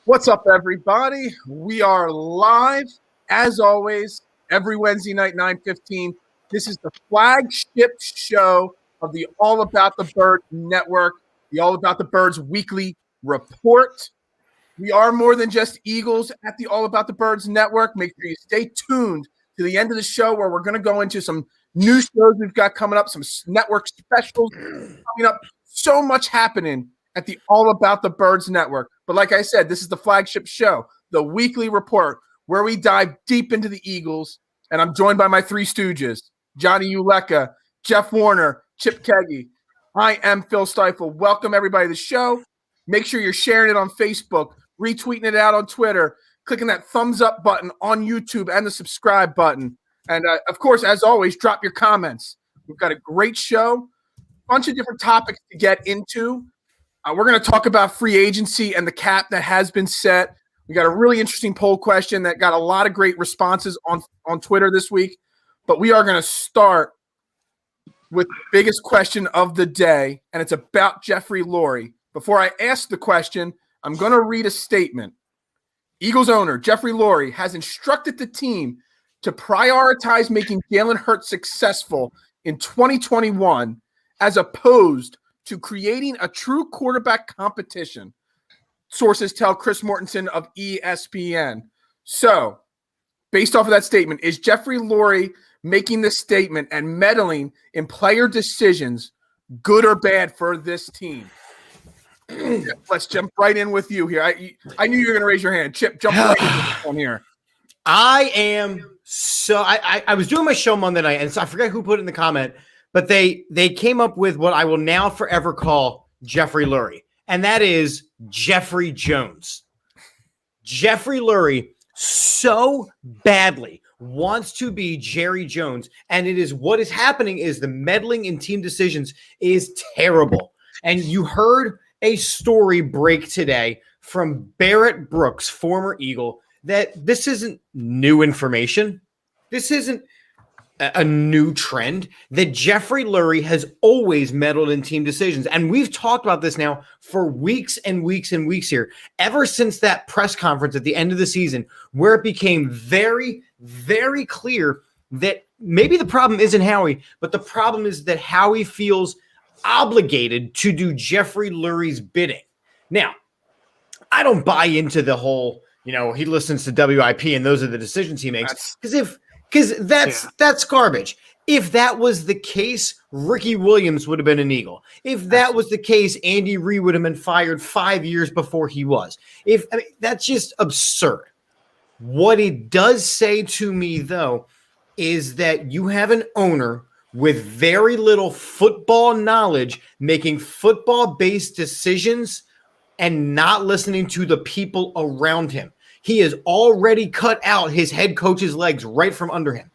What's up, everybody? We are live, as always, every Wednesday night, 9:15. This is the flagship show of the All About the Birds Network, the All About the Birds Weekly Report. We are more than just Eagles at the All About the Birds Network. Make sure you stay tuned to the end of the show where we're going to go into some new shows we've got coming up, some network specials coming up. So much happening at the All About the Birds Network. But like I said, this is the flagship show, the Weekly Report, where we dive deep into the Eagles. And I'm joined by my three stooges, Johnny Uleka, Jeff Warner, Chip Keggy. I am Phil Stiefel. Welcome, everybody, to the show. Make sure you're sharing it on Facebook, retweeting it out on Twitter, clicking that thumbs up button on YouTube and the subscribe button. And, of course, as always, drop your comments. We've got a great show, a bunch of different topics to get into. We're going to talk about free agency and the cap that has been set. We got a really interesting poll question that got a lot of great responses on Twitter this week. But we are going to start with the biggest question of the day, and it's about Jeffrey Lurie. Before I ask the question, I'm going to read a statement. Eagles owner Jeffrey Lurie has instructed the team to prioritize making Jalen Hurts successful in 2021 as opposed to creating a true quarterback competition, sources tell Chris Mortensen of ESPN. So, based off of that statement, is Jeffrey Lurie making this statement and meddling in player decisions good or bad for this team? Let's jump right in with you here. I knew you were going to raise your hand. Chip, jump right in on here. I was doing my show Monday night, and so I forget who put it in the comment, but they came up with what I will now forever call Jeffrey Lurie, and that is Jeffrey Jones. Jeffrey Lurie so badly wants to be Jerry Jones, and it is what is happening is the meddling in team decisions is terrible. And you heard a story break today from Barrett Brooks, former Eagle, that this isn't new information. This isn't a new trend that Jeffrey Lurie has always meddled in team decisions. And we've talked about this now for weeks and weeks and weeks here, ever since that press conference at the end of the season, where it became very, very clear that maybe the problem isn't Howie, but the problem is that Howie feels obligated to do Jeffrey Lurie's bidding. Now, I don't buy into the whole, he listens to WIP and those are the decisions he makes. Because that's garbage. If that was the case, Ricky Williams would have been an Eagle. If that was the case, Andy Reid would have been fired 5 years before he was. That's just absurd. What it does say to me, though, is that you have an owner with very little football knowledge making football-based decisions and not listening to the people around him. He has already cut out his head coach's legs right from under him.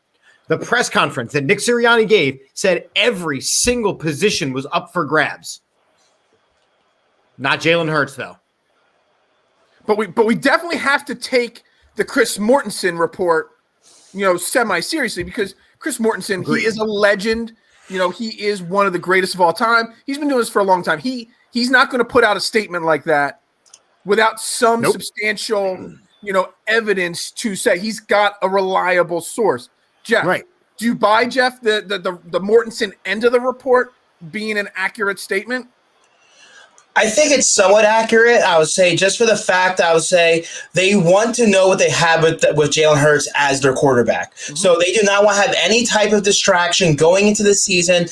The press conference that Nick Sirianni gave said every single position was up for grabs. Not Jalen Hurts, though. But we definitely have to take the Chris Mortensen report, semi-seriously, because Chris Mortensen, he is a legend. He is one of the greatest of all time. He's been doing this for a long time. He's not going to put out a statement like that without some substantial, evidence to say he's got a reliable source. Jeff, right. Do you buy, Jeff, the Mortensen end of the report being an accurate statement? I think it's somewhat accurate. I would say just for the fact, they want to know what they have with Jalen Hurts as their quarterback. Mm-hmm. So they do not want to have any type of distraction going into the season,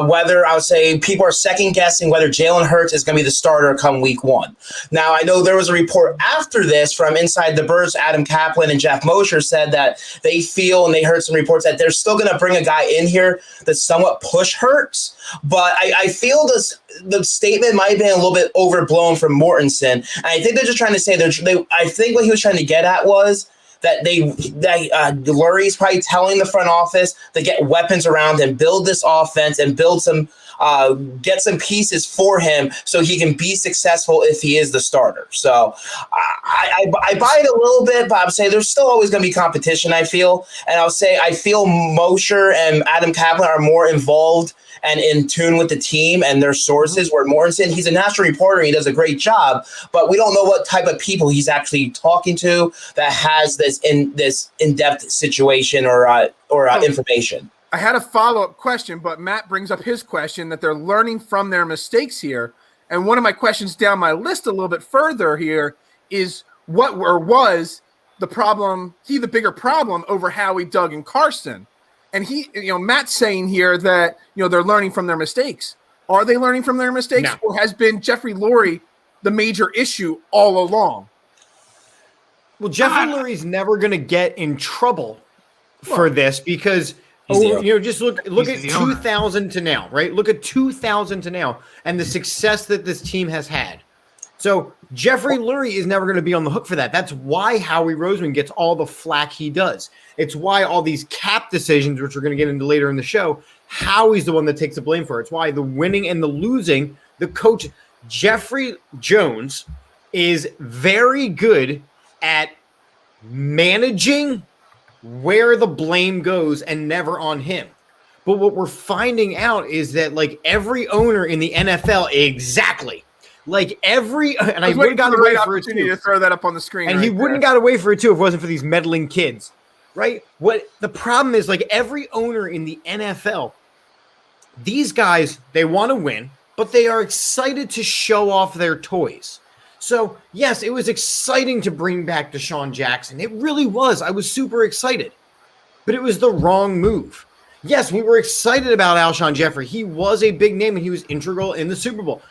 whether I would say people are second guessing whether Jalen Hurts is going to be the starter come week 1. Now, I know there was a report after this from Inside the Birds. Adam Kaplan and Jeff Mosher said that they feel, and they heard some reports, that they're still going to bring a guy in here that somewhat push Hurts. But I feel the statement might have been a little bit overblown from Mortensen. And I think they're just trying to say I think what he was trying to get at was that Lurie's probably telling the front office to get weapons around him, build this offense, and build some get some pieces for him so he can be successful if he is the starter. So I buy it a little bit, but I would say there's still always going to be competition, I feel. And I'll say I feel Mosher and Adam Kaplan are more involved and in tune with the team and their sources, where Mortensen, he's a national reporter, he does a great job, but we don't know what type of people he's actually talking to that has this in-depth situation or information. I had a follow-up question, but Matt brings up his question that they're learning from their mistakes here. And one of my questions down my list a little bit further here is was the problem, the bigger problem over Howie, Doug, and Carson? And Matt's saying here that, they're learning from their mistakes. Are they learning from their mistakes? No. Or has been Jeffrey Lurie the major issue all along? Well, Jeffrey Lurie's never going to get in trouble for this because, just look at 2000 to now, right? Look at 2000 to now and the success that this team has had. So Jeffrey Lurie is never going to be on the hook for that. That's why Howie Roseman gets all the flack he does. It's why all these cap decisions, which we're going to get into later in the show, Howie's the one that takes the blame for it. It's why the winning and the losing, the coach, Jeffrey Jones, is very good at managing where the blame goes and never on him. But what we're finding out is that every owner in the NFL, exactly. And I would have got away for it too. To throw that up on the screen, and he wouldn't have got away for it too if it wasn't for these meddling kids, right? What the problem is, every owner in the NFL, these guys, they want to win, but they are excited to show off their toys. So yes, it was exciting to bring back Deshaun Jackson. It really was. I was super excited, but it was the wrong move. Yes, we were excited about Alshon Jeffrey. He was a big name and he was integral in the Super Bowl.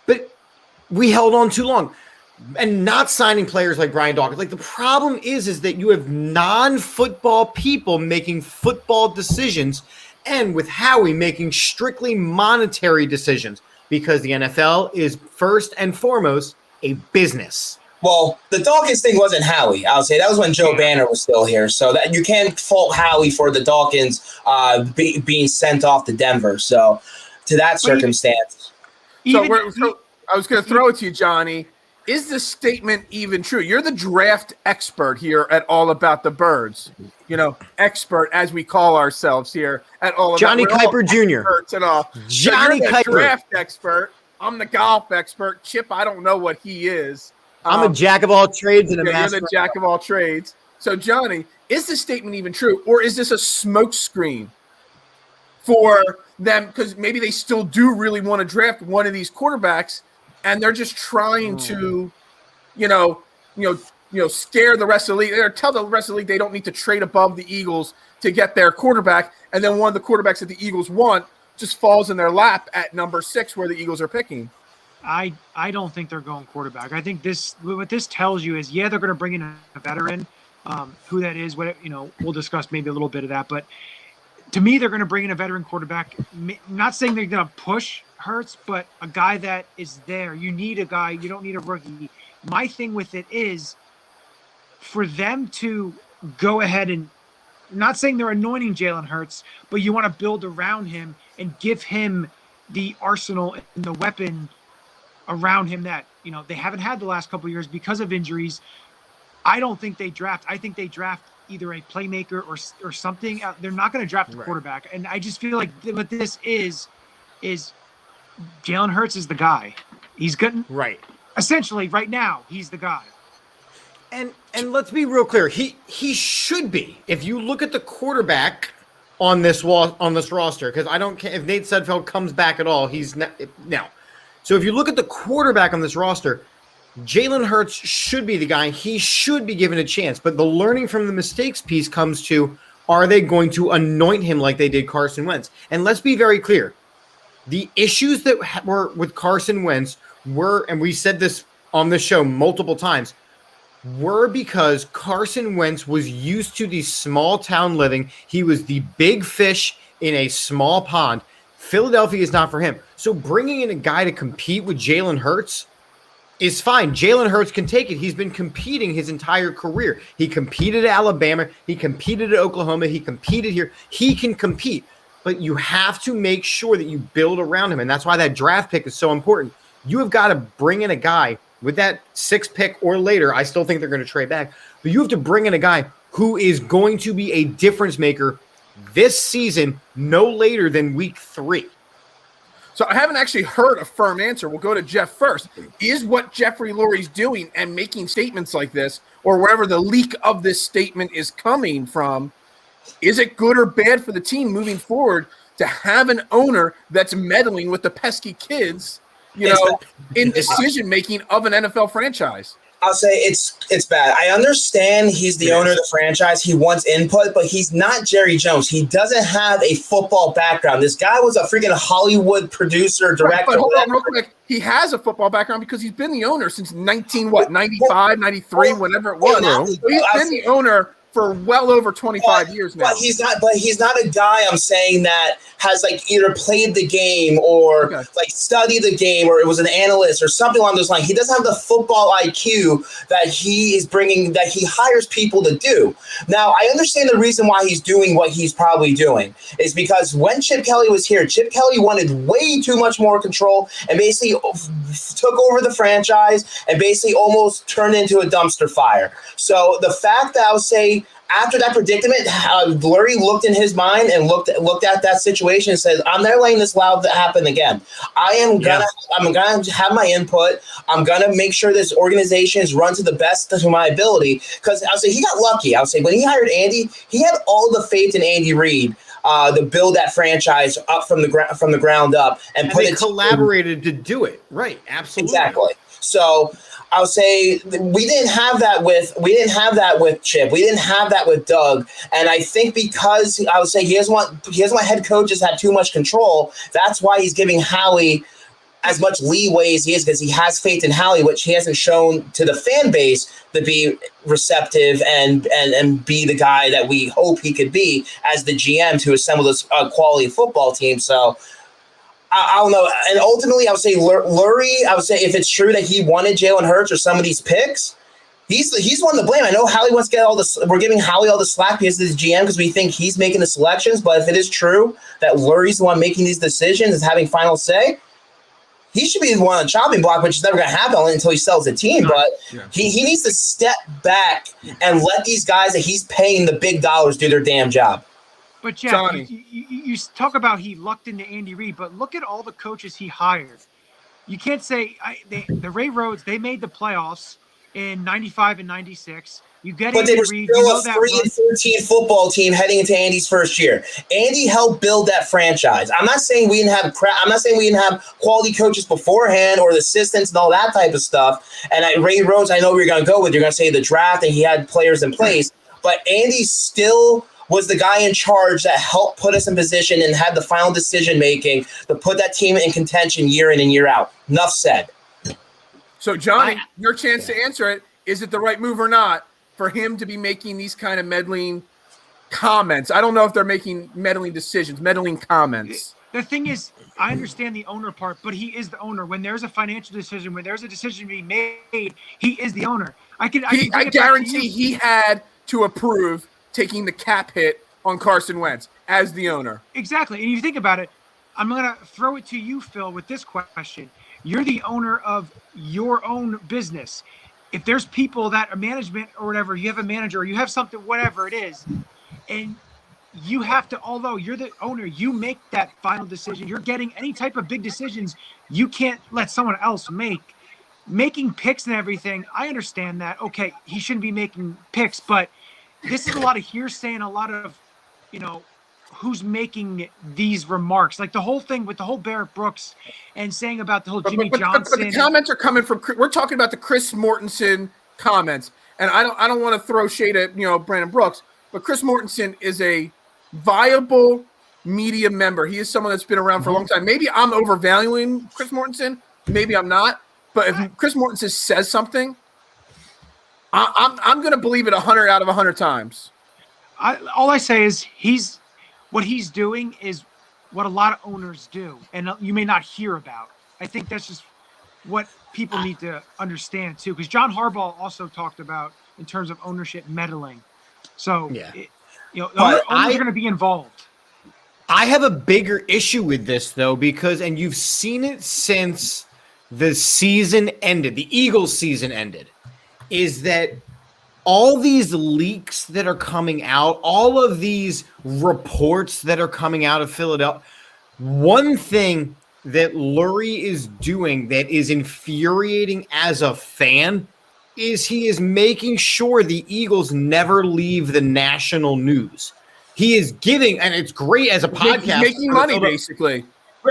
But we held on too long and not signing players like Brian Dawkins. The problem is that you have non-football people making football decisions and with Howie making strictly monetary decisions because the NFL is first and foremost a business. Well, the Dawkins thing wasn't Howie. I would say that was when Joe Banner was still here. So that you can't fault Howie for the Dawkins being sent off to Denver. So to that circumstance. I was going to throw it to you, Johnny. is this statement even true? You're the draft expert here at All About the Birds. Expert as we call ourselves here at All About Johnny Kuiper Jr. Experts and all. Johnny so you're the Kuiper. draft expert. I'm the golf expert. Chip, I don't know what he is. I'm a jack of all trades and a you're master. the jack of all trades. So, Johnny, is this statement even true, or is this a smokescreen for them? Because maybe they still do really want to draft one of these quarterbacks, and they're just trying to, scare the rest of the league. Or tell the rest of the league they don't need to trade above the Eagles to get their quarterback, and then one of the quarterbacks that the Eagles want just falls in their lap at number 6, where the Eagles are picking. I don't think they're going quarterback. I think what this tells you is, they're going to bring in a veteran. Who that is, we'll discuss maybe a little bit of that. But to me, they're going to bring in a veteran quarterback. Not saying they're going to push Hurts, but a guy that is there. You need a guy. You don't need a rookie. My thing with it is for them to go ahead and, not saying they're anointing Jalen Hurts, but you want to build around him and give him the arsenal and the weapon around him that, they haven't had the last couple of years because of injuries. I don't think they draft. I think they draft either a playmaker or something. They're not going to draft a quarterback. And I just feel like what this is Jalen Hurts is the guy. He's good. Right. Essentially, right now, he's the guy. And let's be real clear. He should be. If you look at the quarterback on this roster, because I don't care if Nate Sudfeld comes back at all. He's not now. So if you look at the quarterback on this roster, Jalen Hurts should be the guy. He should be given a chance. But the learning from the mistakes piece comes to, are they going to anoint him like they did Carson Wentz? And let's be very clear. The issues that were with Carson Wentz were, and we said this on the show multiple times, were because Carson Wentz was used to the small town living. He was the big fish in a small pond. Philadelphia is not for him. So bringing in a guy to compete with Jalen Hurts is fine. Jalen Hurts can take it. He's been competing his entire career. He competed at Alabama. He competed at Oklahoma. He competed here. He can compete. But you have to make sure that you build around him. And that's why that draft pick is so important. You have got to bring in a guy with that 6th pick or later. I still think they're going to trade back. But you have to bring in a guy who is going to be a difference maker this season, no later than week 3. So I haven't actually heard a firm answer. We'll go to Jeff first. Is what Jeffrey Lurie's doing and making statements like this, or wherever the leak of this statement is coming from, is it good or bad for the team moving forward to have an owner that's meddling with the pesky kids, in decision-making of an NFL franchise? I'll say it's bad. I understand he's the owner of the franchise. He wants input, but he's not Jerry Jones. He doesn't have a football background. This guy was a freaking Hollywood producer, director. But hold on real quick. He has a football background because he's been the owner since 95, 93, whenever it was. So he's been the owner for well over 25 years now. But he's not a guy, I'm saying, that has either played the game or studied the game, or it was an analyst or something along those lines. He doesn't have the football IQ that he is bringing, that he hires people to do. Now, I understand the reason why he's doing what he's probably doing is because when Chip Kelly was here, Chip Kelly wanted way too much more control and basically took over the franchise and basically almost turned into a dumpster fire. So the fact that I would say, after that predicament, Lurie looked in his mind and looked at that situation and said, "I'm never letting this happen again. I'm gonna have my input. I'm gonna make sure this organization is run to the best of my ability." Because I'll say he got lucky. I'll say when he hired Andy, he had all the faith in Andy Reid to build that franchise up from the ground up and put it. Collaborated to do it right. Absolutely. Exactly. So I'll say we didn't have that with Chip. We didn't have that with Doug. And I think because I would say he doesn't want head coaches have too much control. That's why he's giving Howie as much leeway as he is, because he has faith in Howie, which he hasn't shown to the fan base to be receptive and be the guy that we hope he could be as the GM to assemble this quality football team. So I don't know. And ultimately, I would say Lurie, I would say if it's true that he wanted Jalen Hurts or some of these picks, he's one to blame. I know Howie wants to get all this. We're giving Howie all the slack because of his GM because we think he's making the selections. But if it is true that Lurie's the one making these decisions and having final say, he should be the one on the chopping block, which is never going to happen until he sells the team. But he needs to step back and let these guys that he's paying the big dollars do their damn job. But Jeff, you talk about he lucked into Andy Reid, but look at all the coaches he hired. You can't say the Ray Rhodes, they made the playoffs in 95 and 96. You get but Andy they were Reid, still a 3-14 football team heading into Andy's first year. Andy helped build that franchise. I'm not saying we didn't have I'm not saying we didn't have quality coaches beforehand or the assistants and all that type of stuff. And Ray Rhodes, I know where you're going to go with. You're going to say the draft and he had players in place, but Andy still was the guy in charge that helped put us in position and had the final decision making to put that team in contention year in and year out. Enough said. So, Johnny, your chance to answer it. Is it the right move or not for him to be making these kind of meddling comments? I don't know if they're making meddling decisions, meddling comments. The thing is, I understand the owner part, but he is the owner. When there's a financial decision, when there's a decision to be made, he is the owner. I guarantee he had to approve taking the cap hit on Carson Wentz as the owner. Exactly. And you think about it, I'm going to throw it to you, Phil, with this question. You're the owner of your own business. If there's people that are management or whatever, you have a manager or you have something, whatever it is, and you have to, although you're the owner, you make that final decision. You're getting any type of big decisions you can't let someone else make. Making picks and everything, I understand that. Okay, he shouldn't be making picks, but this is a lot of hearsay and a lot of, who's making these remarks. Like the whole thing with the whole Barrett Brooks and saying about the whole Jimmy Johnson. But the comments are coming from, we're talking about the Chris Mortensen comments. And I don't want to throw shade at, Brandon Brooks, but Chris Mortensen is a viable media member. He is someone that's been around for a long time. Maybe I'm overvaluing Chris Mortensen. Maybe I'm not. But if Chris Mortensen says something, I'm going to believe it 100 out of 100 times. All I say is what he's doing is what a lot of owners do, and you may not hear about. I think that's just what people need to understand too, because John Harbaugh also talked about in terms of ownership meddling. So, owners are going to be involved. I have a bigger issue with this though, and you've seen it since the season ended, the Eagles season ended, is that all these leaks that are coming out, all of these reports that are coming out of Philadelphia, one thing that Lurie is doing that is infuriating as a fan is he is making sure the Eagles never leave the national news. He is giving, and it's great as a podcast. Making money, basically.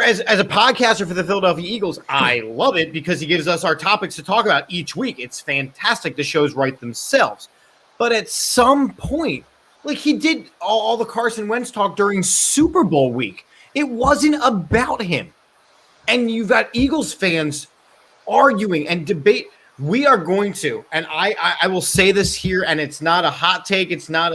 As a podcaster for the Philadelphia Eagles, I love it because he gives us our topics to talk about each week. It's fantastic. The shows write themselves. But at some point, like he did all the Carson Wentz talk during Super Bowl week, it wasn't about him. And you've got Eagles fans arguing and debate. We are going to, and I will say this here, and it's not a hot take. It's not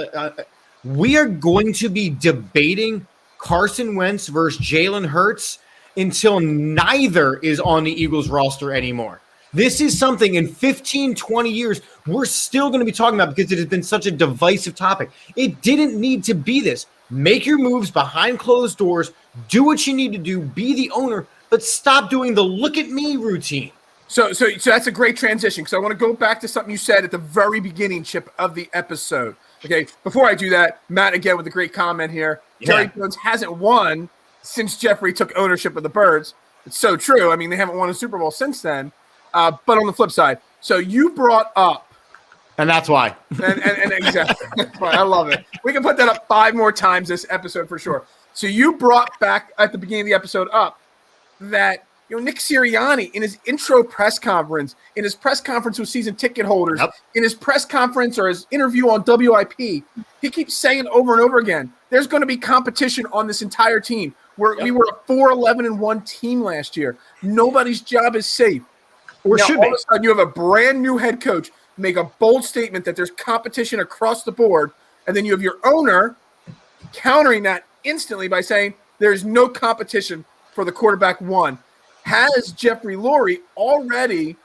we are going to be debating Carson Wentz versus Jalen Hurts until neither is on the Eagles roster anymore. This is something in 15, 20 years we're still going to be talking about because it has been such a divisive topic. It didn't need to be this. Make your moves behind closed doors. Do what you need to do. Be the owner, but stop doing the look at me routine. So that's a great transition because I want to go back to something you said at the very beginning, Chip, of the episode. Okay, before I do that, Matt, again, with a great comment here. Jerry Jones hasn't won since Jeffrey took ownership of the Birds. It's so true. I mean, they haven't won a Super Bowl since then. But on the flip side, so you brought up. And that's why. And exactly. That's why. I love it. We can put that up 5 more times this episode for sure. So you brought back at the beginning of the episode up that Nick Sirianni in his intro press conference, in his press conference with season ticket holders, in his press conference or his interview on WIP, he keeps saying over and over again, there's going to be competition on this entire team. We were a 4-11-1 team last year. Nobody's job is safe. Or now, all of a sudden, you have a brand new head coach make a bold statement that there's competition across the board, and then you have your owner countering that instantly by saying there's no competition for the quarterback one. Has Jeffrey Lurie already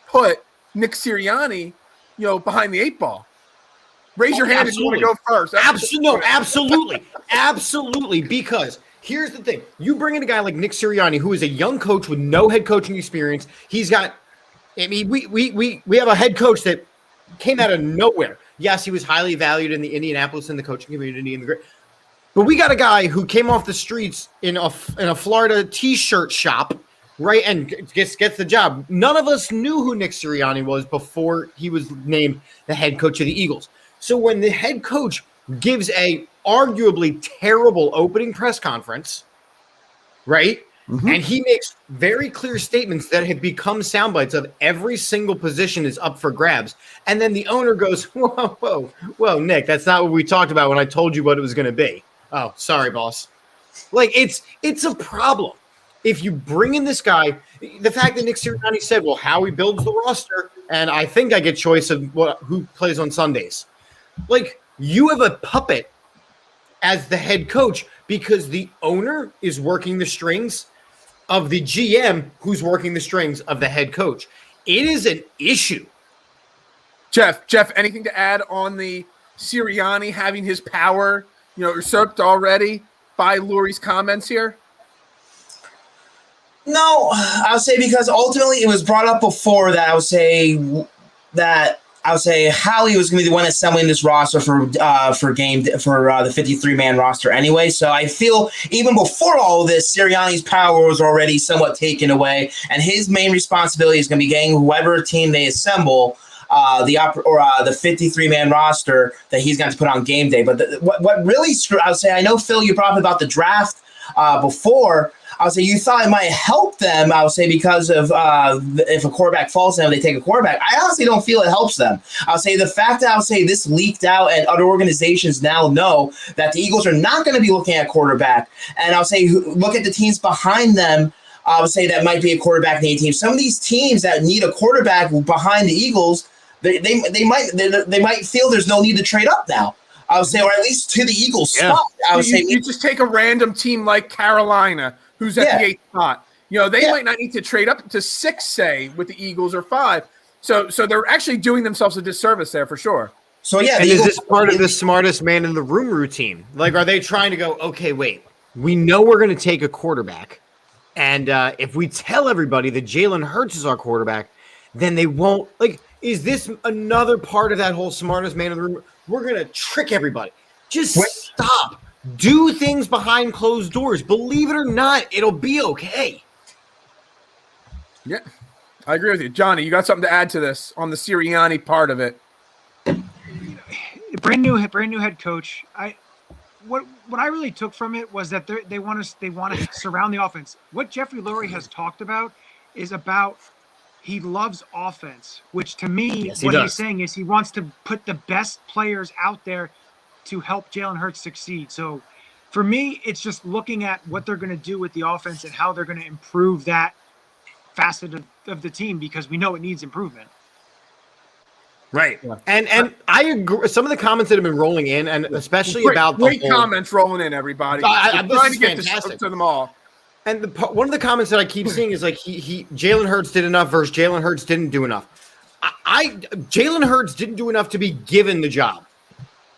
put Nick Sirianni, behind the 8 ball? Raise your hand if you want to go first. Absolutely. Absolutely. Because Here's the thing. You bring in a guy like Nick Sirianni, who is a young coach with no head coaching experience. He's got, I mean, we have a head coach that came out of nowhere. Yes, he was highly valued in the Indianapolis and the coaching community and the great. But we got a guy who came off the streets in a Florida T-shirt shop, right, and gets the job. None of us knew who Nick Sirianni was before he was named the head coach of the Eagles. So when the head coach gives a arguably terrible opening press conference, right, and he makes very clear statements that have become sound bites of every single position is up for grabs, and then the owner goes, whoa, Nick, that's not what we talked about when I told you what it was going to be. Oh, sorry, boss. Like, it's a problem. If you bring in this guy, the fact that Nick Sirianni said, well, how he builds the roster, and I think I get choice of who plays on Sundays. Like, you have a puppet as the head coach because the owner is working the strings of the GM who's working the strings of the head coach. It is an issue. Jeff, anything to add on the Sirianni having his power, usurped already by Lurie's comments here? No, I would say because ultimately it was brought up before that I would say Howie was going to be the one assembling this roster for the 53-man roster anyway. So I feel even before all of this, Sirianni's power was already somewhat taken away, and his main responsibility is going to be getting whoever team they assemble the 53-man roster that he's going to put on game day. But what really I would say, I know Phil, you brought up about the draft before. I would say you thought it might help them, I would say, because of if a quarterback falls to them, they take a quarterback. I honestly don't feel it helps them. I would say the fact that this leaked out and other organizations now know that the Eagles are not going to be looking at quarterback. And I would say look at the teams behind them. I would say that might be a quarterback need team. Some of these teams that need a quarterback behind the Eagles, they might feel there's no need to trade up now. I would say, or at least to the Eagles spot. I would say you just take a random team like Carolina, who's at the 8th spot. They might not need to trade up to 6, say, with the Eagles or 5. So they're actually doing themselves a disservice there for sure. So yeah, and is this part of the smartest man in the room routine? Like, are they trying to go, okay, wait, we know we're going to take a quarterback, and if we tell everybody that Jalen Hurts is our quarterback, then they won't. Like, is this another part of that whole smartest man in the room? We're going to trick everybody. Just stop. Do things behind closed doors. Believe it or not, it'll be okay. Yeah, I agree with you. Johnny, you got something to add to this on the Sirianni part of it? Brand new head coach. What I really took from it was that they want to surround the offense. What Jeffrey Lurie has talked about is about he loves offense, which to me, he's saying is he wants to put the best players out there to help Jalen Hurts succeed. So for me, it's just looking at what they're going to do with the offense and how they're going to improve that facet of the team, because we know it needs improvement. Right. Yeah. And I agree. Some of the comments that have been rolling in, and especially about the great comments rolling in, everybody. I'm trying to get this to them all. And one of the comments that I keep seeing is like Jalen Hurts did enough versus Jalen Hurts didn't do enough. Jalen Hurts didn't do enough to be given the job.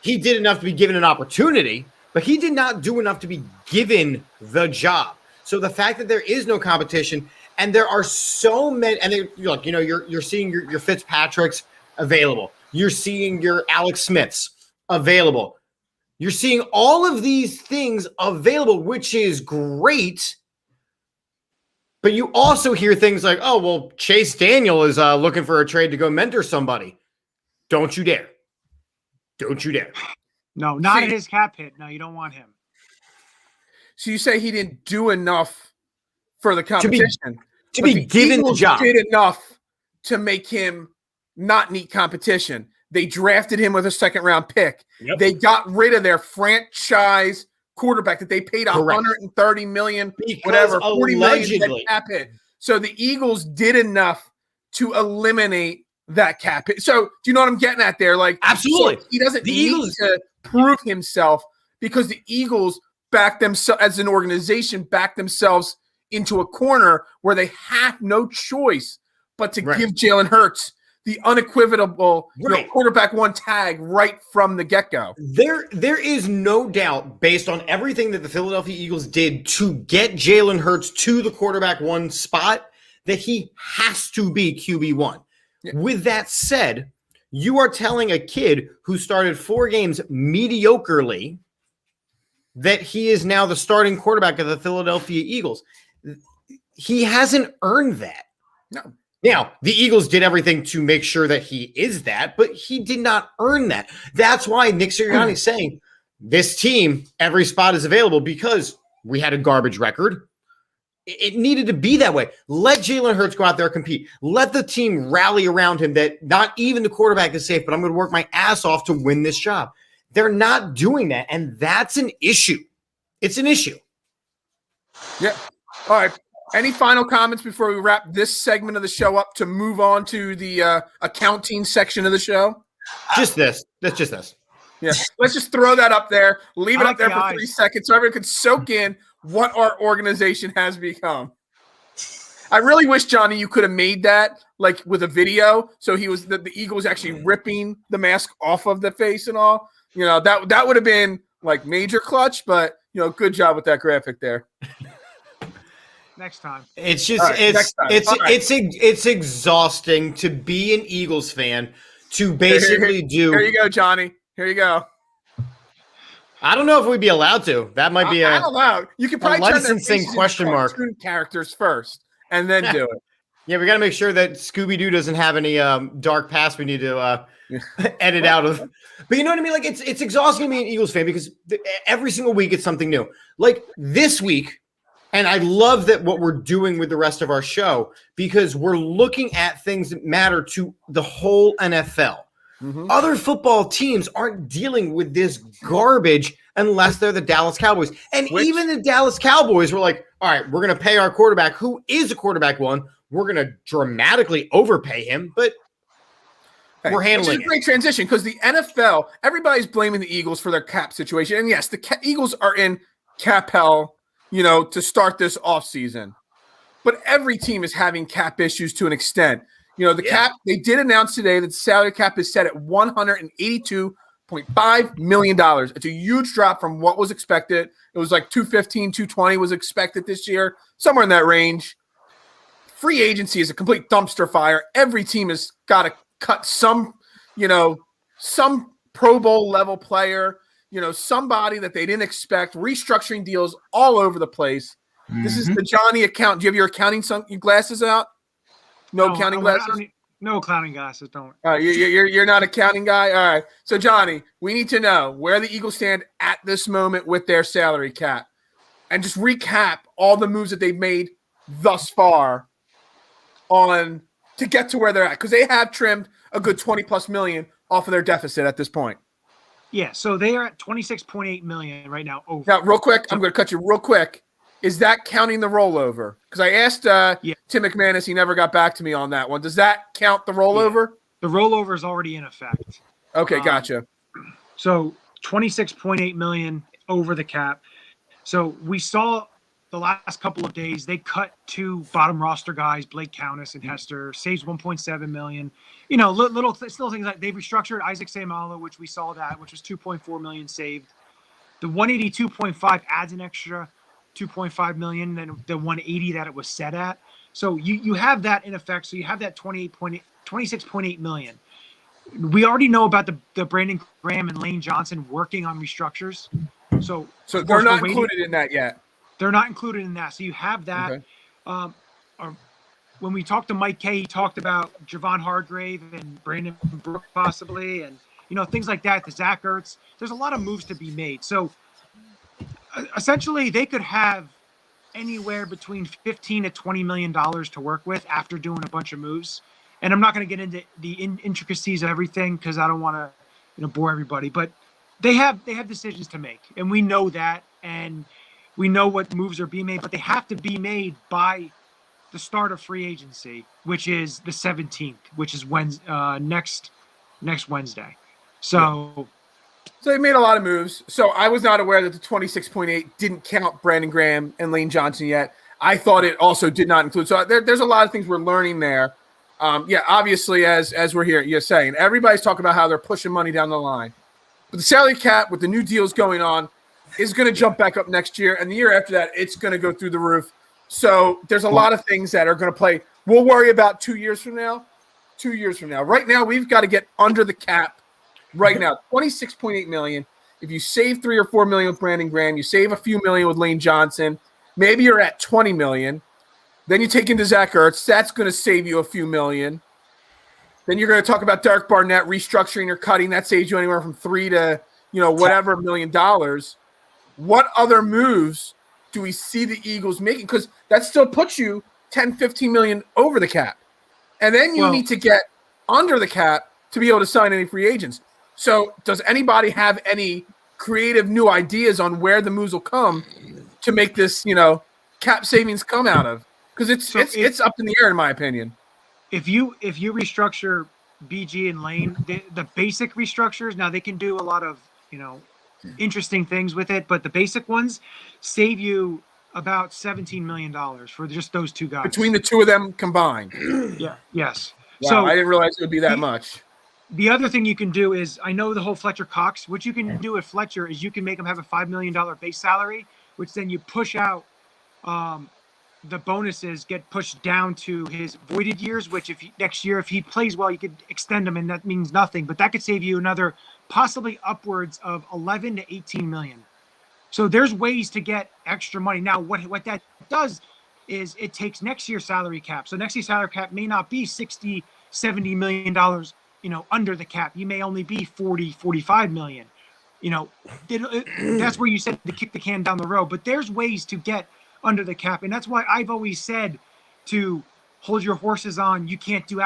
He did enough to be given an opportunity, but he did not do enough to be given the job. So the fact that there is no competition, and there are so many, and you're seeing your Fitzpatricks available. You're seeing your Alex Smiths available. You're seeing all of these things available, which is great. But you also hear things like, oh, well, Chase Daniel is looking for a trade to go mentor somebody. Don't you dare. Don't you dare. No, not at his cap hit. No, you don't want him. So you say he didn't do enough for the competition. To be given the job. Did enough to make him not need competition. They drafted him with a second-round pick. Yep. They got rid of their franchise quarterback that they paid $130 million, whatever, $40 million cap hit. So the Eagles did enough to eliminate that cap hit. So do you know what I'm getting at there? Like, absolutely, so he doesn't need to prove himself because the Eagles back themselves as an organization, back themselves into a corner where they have no choice but to give Jalen Hurts the unequivocal Right. quarterback one tag right from the get-go. There is no doubt, based on everything that the Philadelphia Eagles did to get Jalen Hurts to the quarterback one spot, that he has to be QB1. Yeah. With that said, you are telling a kid who started 4 games mediocrely that he is now the starting quarterback of the Philadelphia Eagles. He hasn't earned that. No. Now, the Eagles did everything to make sure that he is that, but he did not earn that. That's why Nick Sirianni is saying this team, every spot is available because we had a garbage record. It needed to be that way. Let Jalen Hurts go out there and compete. Let the team rally around him that not even the quarterback is safe, but I'm going to work my ass off to win this job. They're not doing that, and that's an issue. It's an issue. Yeah. All right. Any final comments before we wrap this segment of the show up to move on to the accounting section of the show? Just this. That's just this. Yeah. Let's just throw that up there. Leave it I up there like for the 3 eyes. seconds so everyone can soak in what our organization has become. I really wish, Johnny, you could have made that like with a video. So he was the eagle was actually ripping the mask off of the face and all. That would have been like major clutch, but good job with that graphic there. Next time. It's just Right, next time. All right. it's exhausting to be an Eagles fan to basically do. Here you go, Johnny. Here you go. I don't know if we'd be allowed to. That might be I don't know. You could probably turn their licensing faces into question mark. cartoon characters first, and then do it. Yeah, we got to make sure that Scooby-Doo doesn't have any dark past we need to edit out of. But you know what I mean? Like, it's exhausting to be an Eagles fan because every single week it's something new. Like this week, and I love that what we're doing with the rest of our show because we're looking at things that matter to the whole NFL. Mm-hmm. Other football teams aren't dealing with this garbage unless they're the Dallas Cowboys. And even the Dallas Cowboys were like, all right, we're going to pay our quarterback, who is a quarterback one. We're going to dramatically overpay him, but we're handling it. It's a great transition because the NFL, everybody's blaming the Eagles for their cap situation. And yes, the Eagles are in cap hell, to start this offseason. But every team is having cap issues to an extent. Cap, they did announce today that the salary cap is set at $182.5 million. It's a huge drop from what was expected. It was like 215, 220 was expected this year, somewhere in that range. Free agency is a complete dumpster fire. Every team has got to cut some Pro Bowl level player, somebody that they didn't expect, restructuring deals all over the place. Mm-hmm. This is the Johnny account. Do you have your accounting glasses out? No accounting glasses? No accounting glasses, don't. You're not a counting guy? All right. So, Johnny, we need to know where the Eagles stand at this moment with their salary cap. And just recap all the moves that they've made thus far to get to where they're at. Because they have trimmed a good 20-plus million off of their deficit at this point. Yeah, so they are at 26.8 million right now. Now, real quick, I'm going to cut you real quick. Is that counting the rollover? Because I asked Tim McManus, he never got back to me on that one. Does that count the rollover? Yeah. The rollover is already in effect. Okay, gotcha. So 26.8 million over the cap. So we saw the last couple of days they cut 2 bottom roster guys, Blake Countess and Hester, saves 1.7 million. Little things like they've restructured Isaac Seumalo, which we saw that, which was 2.4 million saved. The 182.5 adds an extra 2.5 million than the 180 that it was set at. So you have that in effect. So you have that 26.8 million. We already know about the Brandon Graham and Lane Johnson working on restructures. So they're not included in that yet. They're not included in that. So you have that. Okay. When we talked to Mike Kay, he talked about Javon Hargrave and Brandon Brooks possibly, and things like that. The Zach Ertz. There's a lot of moves to be made. So essentially, they could have anywhere between $15 to $20 million to work with after doing a bunch of moves. And I'm not going to get into the intricacies of everything because I don't want to, bore everybody. But they have decisions to make, and we know that, and we know what moves are being made. But they have to be made by the start of free agency, which is the 17th, which is next Wednesday. So they made a lot of moves. So I was not aware that the 26.8 didn't count Brandon Graham and Lane Johnson yet. I thought it also did not include. So there's a lot of things we're learning there. Obviously, as we're here, you're saying everybody's talking about how they're pushing money down the line, but the salary cap with the new deals going on is going to jump back up next year, and the year after that, it's going to go through the roof. So there's a lot of things that are going to play. We'll worry about 2 years from now. 2 years from now, right now, we've got to get under the cap. Right now, $26.8 million. If you save $3 or $4 million with Brandon Graham, you save a few million with Lane Johnson. Maybe you're at $20 million. Then you take into Zach Ertz. That's going to save you a few million. Then you're going to talk about Derek Barnett restructuring or cutting. That saves you anywhere from $3 to whatever $1 million. What other moves do we see the Eagles making? Because that still puts you 10, 15 million over the cap. And then you need to get under the cap to be able to sign any free agents. So does anybody have any creative new ideas on where the moves will come to make this, cap savings come out of? Because it's up in the air, in my opinion. If you restructure BG and Lane, the basic restructures, now they can do a lot of, interesting things with it, but the basic ones save you about $17 million for just those two guys. Between the two of them combined. Yeah. Yes. Wow, so I didn't realize it would be that much. The other thing you can do is, I know the whole Fletcher Cox, what you can do with Fletcher is you can make him have a $5 million base salary, which then you push out the bonuses get pushed down to his voided years, which next year, if he plays well, you could extend him and that means nothing, but that could save you another possibly upwards of 11 to 18 million. So there's ways to get extra money. Now, what that does is it takes next year's salary cap. So next year's salary cap may not be 60, 70 million dollars, under the cap. You may only be 40, 45 million. That's where you said to kick the can down the road. But there's ways to get under the cap, and that's why I've always said to hold your horses on. You can't do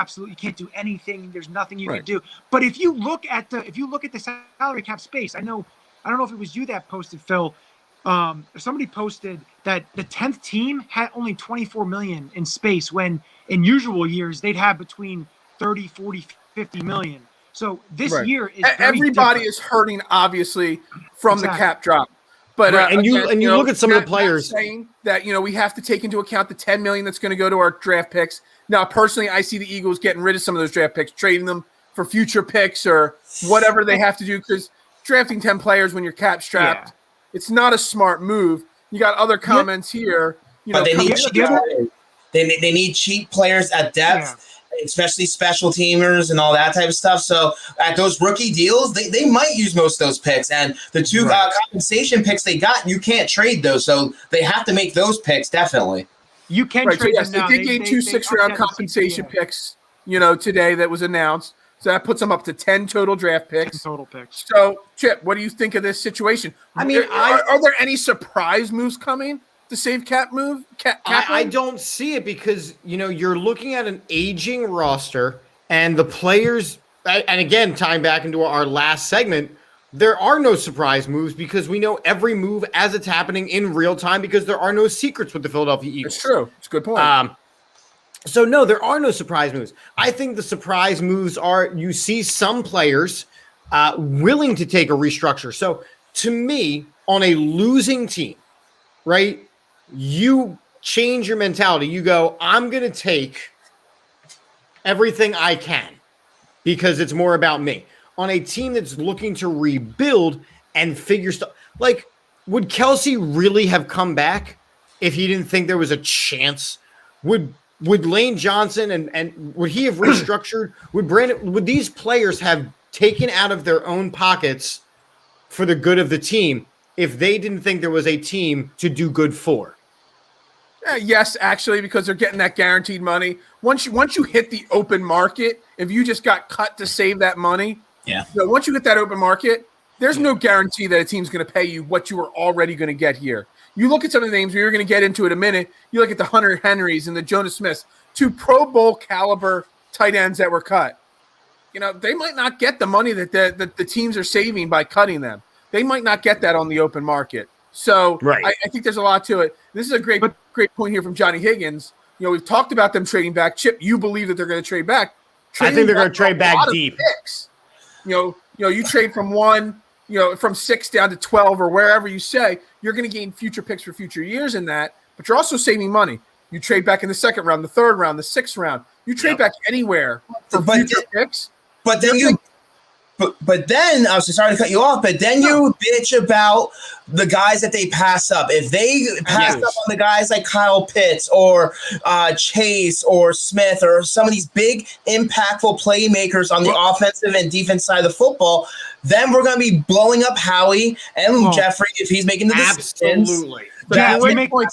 anything. There's nothing you can do. But if you look at the salary cap space, I don't know if it was you that posted, Phil. Somebody posted that the 10th team had only 24 million in space when in usual years they'd have between 30, 40, 50 million. So this year is everybody is hurting obviously from the cap drop. But and you look at some of the players saying that we have to take into account the 10 million that's going to go to our draft picks. Now, personally, I see the Eagles getting rid of some of those draft picks, trading them for future picks or whatever they have to do, because drafting 10 players when you're cap strapped, it's not a smart move. You got other comments here. But they need cheap players at depth. Especially special teamers and all that type of stuff. So at those rookie deals, they might use most of those picks. And the two compensation picks they got, you can't trade those. So they have to make those picks, definitely. You can trade them now. They did gain two six-round compensation picks, today that was announced. So that puts them up to 10 total draft picks. 10 total picks. So, Chip, what do you think of this situation? I mean, are there any surprise moves coming to save cap move? I don't see it because, you're looking at an aging roster and the players, and again, tying back into our last segment, there are no surprise moves because we know every move as it's happening in real time because there are no secrets with the Philadelphia Eagles. It's true. It's a good point. So, no, there are no surprise moves. I think the surprise moves are you see some players willing to take a restructure. So, to me, on a losing team, right, you change your mentality. You go, I'm going to take everything I can because it's more about me. On a team that's looking to rebuild and figure stuff, like, would Kelsey really have come back if he didn't think there was a chance? Would Lane Johnson and would he have restructured? Would these players have taken out of their own pockets for the good of the team if they didn't think there was a team to do good for? Yes, actually, because they're getting that guaranteed money. Once you hit the open market, if you just got cut to save that money, once you hit that open market, there's no guarantee that a team's going to pay you what you were already going to get here. You look at some of the names, we're going to get into it in a minute. You look at the Hunter Henrys and the Jonas Smiths, two Pro Bowl caliber tight ends that were cut. They might not get the money that the teams are saving by cutting them. They might not get that on the open market. So I think there's a lot to it. This is a great point here from Johnny Higgins. We've talked about them trading back. Chip, you believe that they're going to trade back. I think they're going to trade back deep. Picks. You trade from from 6 down to 12 or wherever you say, you're going to gain future picks for future years in that, but you're also saving money. You trade back in the second round, the third round, the sixth round. You trade back anywhere for future picks. But then But then I was sorry to cut you off. But then you bitch about the guys that they pass up. If they pass up on the guys like Kyle Pitts or Chase or Smith or some of these big impactful playmakers on the offensive and defense side of the football, then we're going to be blowing up Howie and Jeffrey if he's making the decisions. Absolutely. Great point,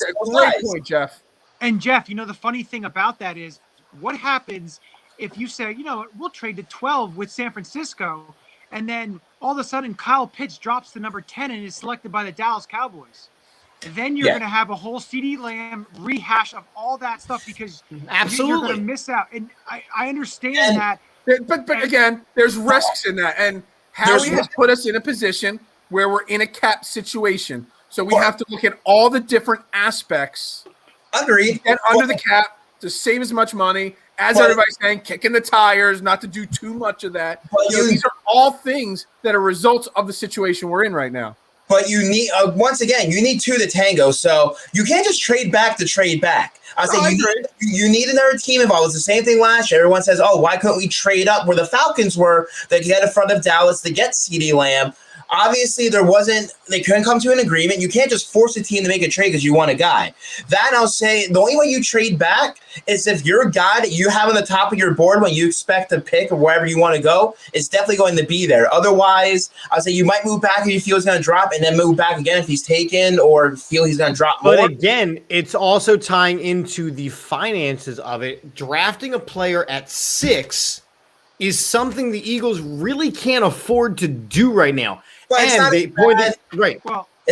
Jeff. And Jeff, the funny thing about that is what happens if you say, we'll trade to 12 with San Francisco, and then all of a sudden Kyle Pitts drops to number 10 and is selected by the Dallas Cowboys. And then you're going to have a whole CeeDee Lamb rehash of all that stuff because you're going to miss out. And I understand that. But again, there's risks in that. And Howie has put us in a position where we're in a cap situation. So we have to look at all the different aspects. Agreed. And under the cap to save as much money. As everybody's saying, kicking the tires, not to do too much of that. These are all things that are results of the situation we're in right now. But you need, once again, you need two to tango. So you can't just trade back to trade back. You need another team involved. It's the same thing last year. Everyone says, why couldn't we trade up where the Falcons were to get in front of Dallas to get CeeDee Lamb? Obviously, they couldn't come to an agreement. You can't just force a team to make a trade because you want a guy. That I'll say, the only way you trade back is if your guy that you have on the top of your board when you expect to pick or wherever you want to go is definitely going to be there. Otherwise, I'll say you might move back if you feel he's going to drop and then move back again if he's taken or feel he's going to drop more. But again, it's also tying into the finances of it. Drafting a player at 6 is something the Eagles really can't afford to do right now. But it's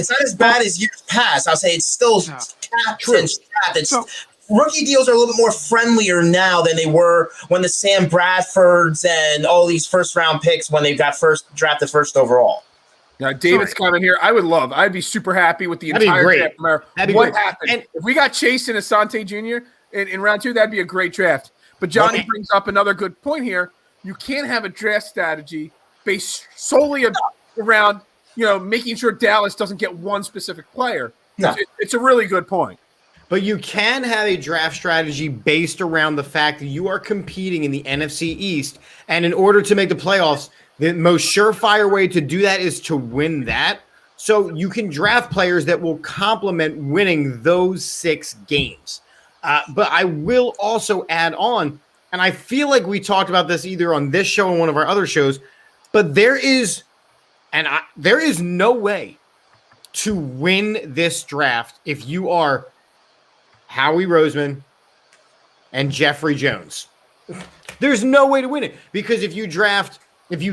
not as bad as years past. I'll say it's still capped and strapped. Rookie deals are a little bit more friendlier now than they were when the Sam Bradfords and all these first-round picks when they got drafted first overall. Now, David's comment here. I'd be super happy with the entire draft. What happened? And if we got Chase and Asante Jr. in round 2, that'd be a great draft. But Johnny brings up another good point here. You can't have a draft strategy based solely around, making sure Dallas doesn't get one specific player. No. It's a really good point. But you can have a draft strategy based around the fact that you are competing in the NFC East. And in order to make the playoffs, the most surefire way to do that is to win that. So you can draft players that will complement winning those 6 games. But I will also add on, and I feel like we talked about this either on this show or one of our other shows, but there is no way to win this draft if you are Howie Roseman and Jeffrey Jones. There's no way to win it because if you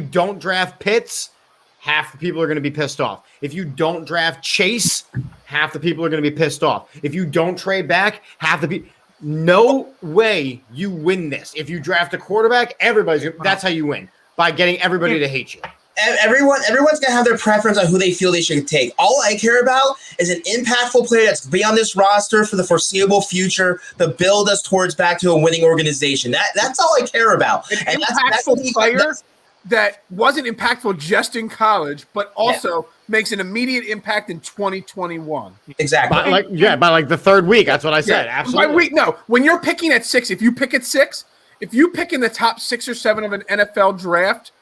don't draft Pitts, half the people are going to be pissed off. If you don't draft Chase, half the people are going to be pissed off. If you don't trade back, half the people. No way you win this. If you draft a quarterback, that's how you win, by getting everybody to hate you. Everyone's going to have their preference on who they feel they should take. All I care about is an impactful player that's going to be on this roster for the foreseeable future to build us towards back to a winning organization. That's all I care about. An impactful player that wasn't impactful just in college, but also makes an immediate impact in 2021. Exactly. By the third week. That's what I said. Absolutely. When you're picking at 6, if you pick at 6, if you pick in the top 6 or 7 of an NFL draft,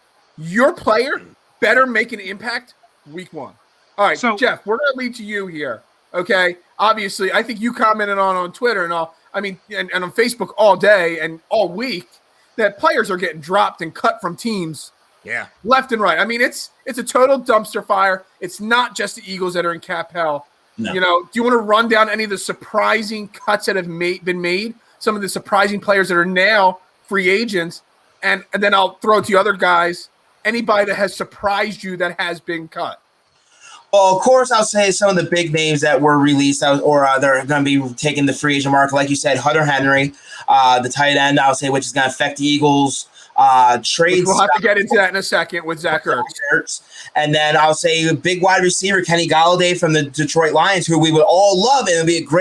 your player better make an impact week 1. All right, so Jeff, we're going to lead to you here. Okay. Obviously, I think you commented on Twitter and all. I mean, and on Facebook all day and all week that players are getting dropped and cut from teams. Yeah. Left and right. I mean, it's a total dumpster fire. It's not just the Eagles that are in cap hell. No. Do you want to run down any of the surprising cuts that have been made? Some of the surprising players that are now free agents, and then I'll throw it to the other guys. Anybody that has surprised you that has been cut? Well, of course, I'll say some of the big names that were released or they're going to be taking the free agent market. Like you said, Hunter Henry, the tight end, I'll say, which is going to affect the Eagles. Trades. We'll have to get into that in a second with Zach Ertz. And then I'll say big wide receiver Kenny Golladay from the Detroit Lions, who we would all love. And it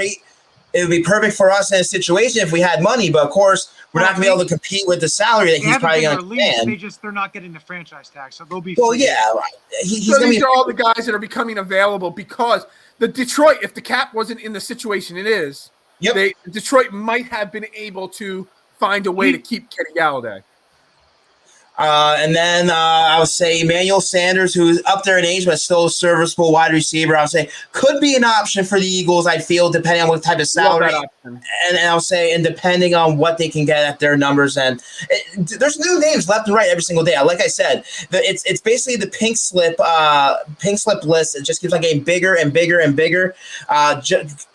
would be perfect for us in a situation if we had money. But of course, we're not going to be able to compete with the salary that he's probably going to command. They're not getting the franchise tag, so they'll be. Well, yeah, right. These are all the guys that are becoming available because the Detroit, if the cap wasn't in the situation it is, Yep. Detroit might have been able to find a way to keep Kenny Galladay. And then I would say Emmanuel Sanders, who's up there in age but still a serviceable wide receiver, I would say could be an option for the Eagles, I feel, depending on what type of salary. And I would say, and depending on what they can get at their numbers. And there's new names left and right every single day. Like I said, it's basically the pink slip list. It just keeps on getting bigger and bigger and bigger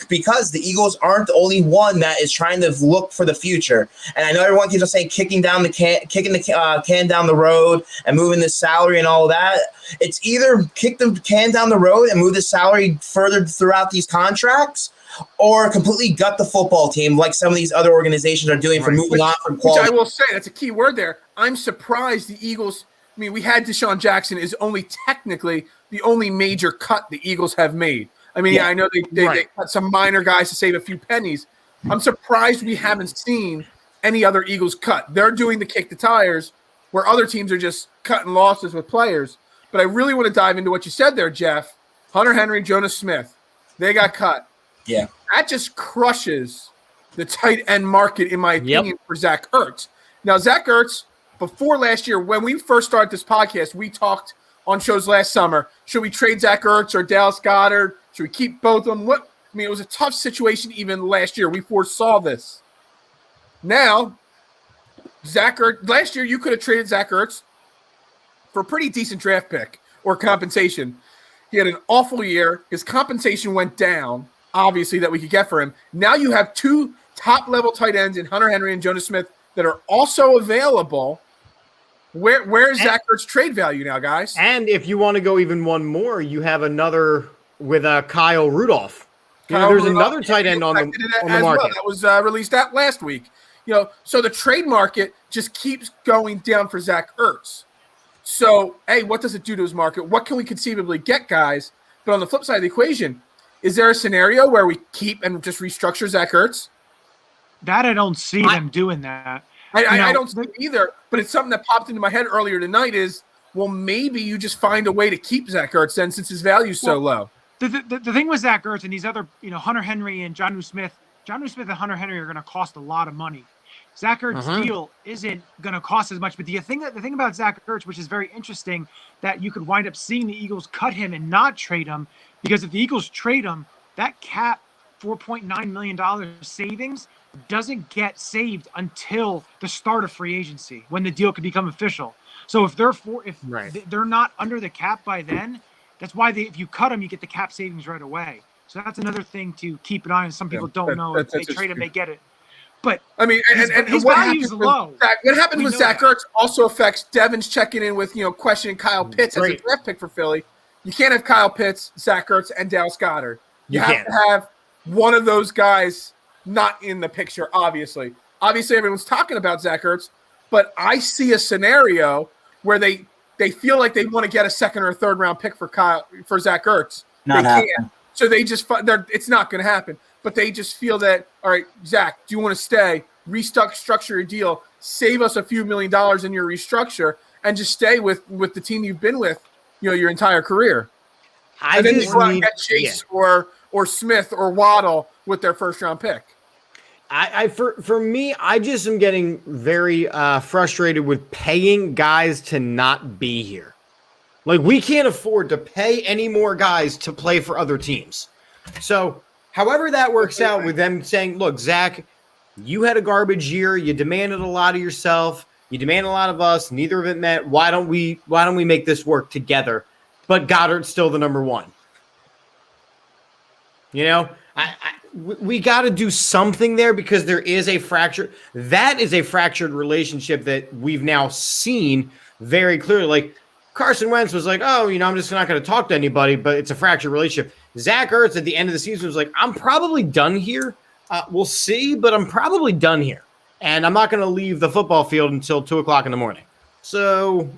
because the Eagles aren't the only one that is trying to look for the future. And I know everyone keeps on saying kicking the can down the road and moving the salary and all that. It's either kick the can down the road and move the salary further throughout these contracts, or completely gut the football team like some of these other organizations are doing for moving on from quality. Which I will say, that's a key word there. I'm surprised the Eagles, I mean, we had Deshaun Jackson is only technically the only major cut the Eagles have made. I mean, I know they cut some minor guys to save a few pennies. I'm surprised we haven't seen any other Eagles cut. They're doing the kick the tires, where other teams are just cutting losses with players. But I really want to dive into what you said there, Jeff. Hunter Henry, Jonas Smith, they got cut. Yeah. That just crushes the tight end market, in my opinion, for Zach Ertz. Now, Zach Ertz, before last year, when we first started this podcast, we talked on shows last summer. Should we trade Zach Ertz or Dallas Goedert? Should we keep both of them? It was a tough situation even last year. We foresaw this. Now, Zach Ertz, last year you could have traded Zach Ertz for a pretty decent draft pick or compensation. He had an awful year. His compensation went down, obviously, that we could get for him. Now you have two top-level tight ends in Hunter Henry and Jonas Smith that are also available. Where's Zach Ertz trade value now, guys? And if you want to go even one more, you have another with Kyle Rudolph. There's another tight end on the market. Well. That was released out last week. So the trade market just keeps going down for Zach Ertz. So, hey, what does it do to his market? What can we conceivably get, guys? But on the flip side of the equation, is there a scenario where we keep and just restructure Zach Ertz? That I don't see them doing that. I don't see it either, but it's something that popped into my head earlier tonight is, well, maybe you just find a way to keep Zach Ertz then since his value's so low. The thing with Zach Ertz and these other, Hunter Henry and Jonnu Smith and Hunter Henry are going to cost a lot of money. Zach Ertz's deal isn't going to cost as much. But the thing about Zach Ertz, which is very interesting, that you could wind up seeing the Eagles cut him and not trade him, because if the Eagles trade him, that cap $4.9 million savings doesn't get saved until the start of free agency when the deal could become official. So if they're not under the cap by then, that's why if you cut them, you get the cap savings right away. So that's another thing to keep an eye on. Some people don't know if they trade him, they get it. But I mean, his what value's low. What happens with Zach Ertz also affects Devin's checking in with questioning Kyle Pitts as a draft pick for Philly. You can't have Kyle Pitts, Zach Ertz, and Dallas Goedert. You have to have one of those guys not in the picture. Obviously, everyone's talking about Zach Ertz, but I see a scenario where they feel like they want to get a second or a third round pick for Zach Ertz. Not happening. So they just it's not going to happen. But they just feel that, all right, Zach, do you want to stay? Structure your deal, save us a few $1 million in your restructure, and just stay with the team you've been with, your entire career. And then you go out and get Chase or Smith or Waddle with their first round pick. For me, I just am getting very frustrated with paying guys to not be here. Like, we can't afford to pay any more guys to play for other teams. So however that works out with them saying, look, Zach, you had a garbage year. You demanded a lot of yourself. You demanded a lot of us. Neither of it met. Why don't we make this work together? But Goddard's still the number one. We got to do something there because there is a fracture. That is a fractured relationship that we've now seen very clearly. Like, Carson Wentz was like, oh, I'm just not going to talk to anybody, but it's a fractured relationship. Zach Ertz at the end of the season was like, I'm probably done here. We'll see, but I'm probably done here. And I'm not going to leave the football field until 2:00 in the morning. So,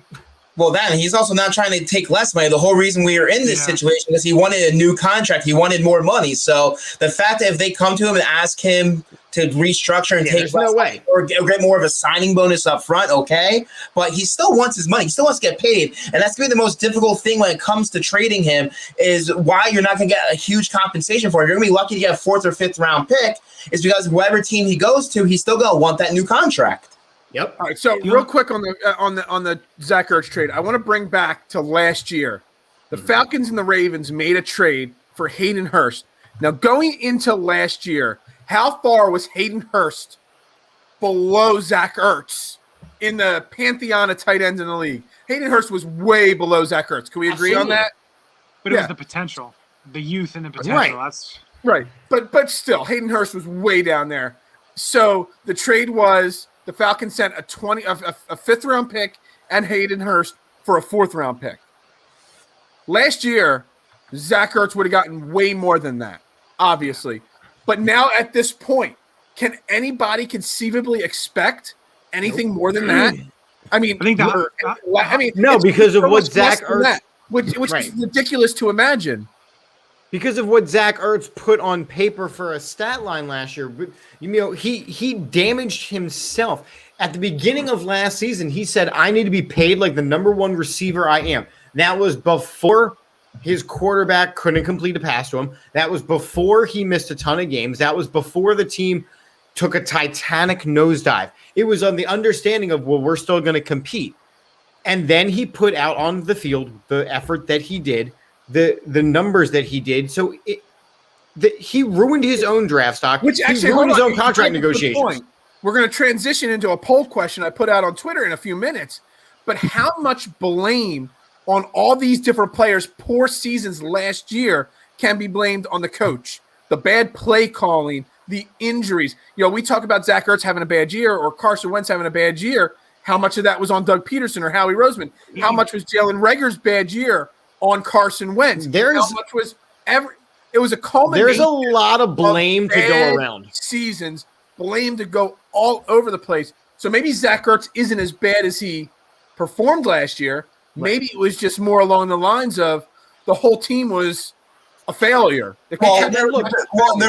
well, then he's also not trying to take less money. The whole reason we are in this situation is he wanted a new contract. He wanted more money. So the fact that if they come to him and ask him to restructure and take there's no way. or get more of a signing bonus up front, okay? But he still wants his money. He still wants to get paid. And that's going to be the most difficult thing when it comes to trading him is why you're not going to get a huge compensation for him. You're going to be lucky to get a 4th or 5th round pick is because whatever team he goes to, he's still going to want that new contract. Yep. All right, so real quick on the Zach Ertz trade, I want to bring back to last year. The Falcons and the Ravens made a trade for Hayden Hurst. Now, going into last year, how far was Hayden Hurst below Zach Ertz in the pantheon of tight ends in the league? Hayden Hurst was way below Zach Ertz. Can we agree on that? But it was the potential, the youth and the potential. Right. That's right. But still, Hayden Hurst was way down there. So the trade was the Falcons sent a 5th round pick and Hayden Hurst for a 4th round pick. Last year, Zach Ertz would have gotten way more than that, obviously. But now at this point, can anybody conceivably expect anything more than that? I mean, no, because of what Zach Ertz, which is ridiculous to imagine. Because of what Zach Ertz put on paper for a stat line last year, he damaged himself. At the beginning of last season, he said, "I need to be paid like the number 1 receiver I am." That was before his quarterback couldn't complete a pass to him. That was before he missed a ton of games. That was before the team took a titanic nosedive. It was on the understanding of, well, we're still going to compete. And then he put out on the field the effort that he did, the numbers that he did. So he ruined his own draft stock. Which actually ruined his own contract negotiations. We're going to transition into a poll question I put out on Twitter in a few minutes. But how much blame on all these different players' poor seasons last year can be blamed on the coach? The bad play calling, the injuries. We talk about Zach Ertz having a bad year or Carson Wentz having a bad year. How much of that was on Doug Peterson or Howie Roseman? How much was Jalen Reagor's bad year on Carson Wentz? How much was it was a culmination. There's a lot of blame to go around. Seasons, blame to go all over the place. So maybe Zach Ertz isn't as bad as he performed last year. Maybe it was just more along the lines of the whole team was a failure. Well, there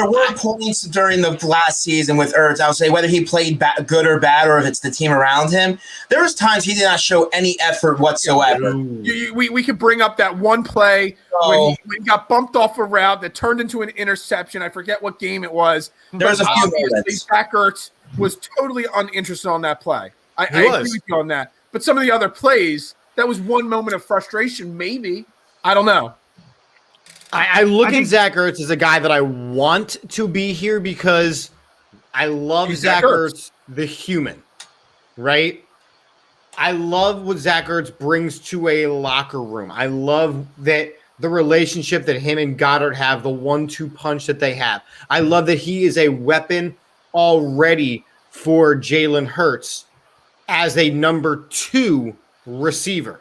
were points during the last season with Ertz. I would say whether he played good or bad, or if it's the team around him, there was times he did not show any effort whatsoever. We could bring up that one play when he got bumped off a route that turned into an interception. I forget what game it was. There was a few moments. Zach Ertz was totally uninterested on that play. I agree with you on that. But some of the other plays, that was one moment of frustration, maybe. I don't know. I look at Zach Ertz as a guy that I want to be here because I love Zach Ertz, the human, right? I love what Zach Ertz brings to a locker room. I love that the relationship that him and Goddard have, the 1-2 punch that they have. I love that he is a weapon already for Jalen Hurts as a number 2 receiver.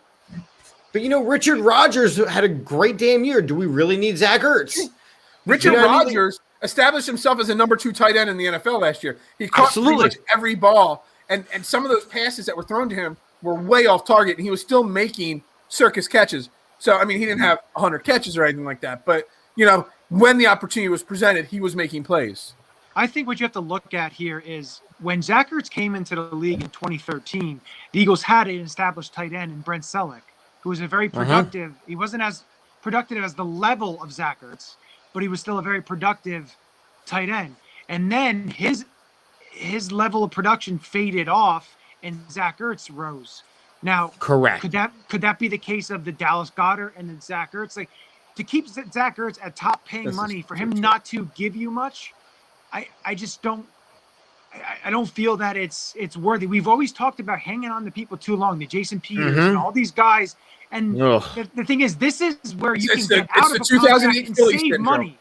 But, Richard Rodgers had a great damn year. Do we really need Zach Ertz? Richard Rodgers established himself as a number 2 tight end in the NFL last year. He caught pretty much every ball, and some of those passes that were thrown to him were way off target, and he was still making circus catches. So, he didn't have 100 catches or anything like that. But, when the opportunity was presented, he was making plays. I think what you have to look at here is when Zach Ertz came into the league in 2013, the Eagles had an established tight end in Brent Selleck, who was a very productive. He wasn't as productive as the level of Zach Ertz, but he was still a very productive tight end. And then his level of production faded off, and Zach Ertz rose. Now, correct. Could that be the case of the Dallas Goedert and then Zach Ertz? Like, to keep Zach Ertz at top paying money for him not to give you much, I just don't. I don't feel that it's worthy. We've always talked about hanging on to people too long, the Jason Peters and all these guys. And the thing is, this is where you can get out of a contract and save money.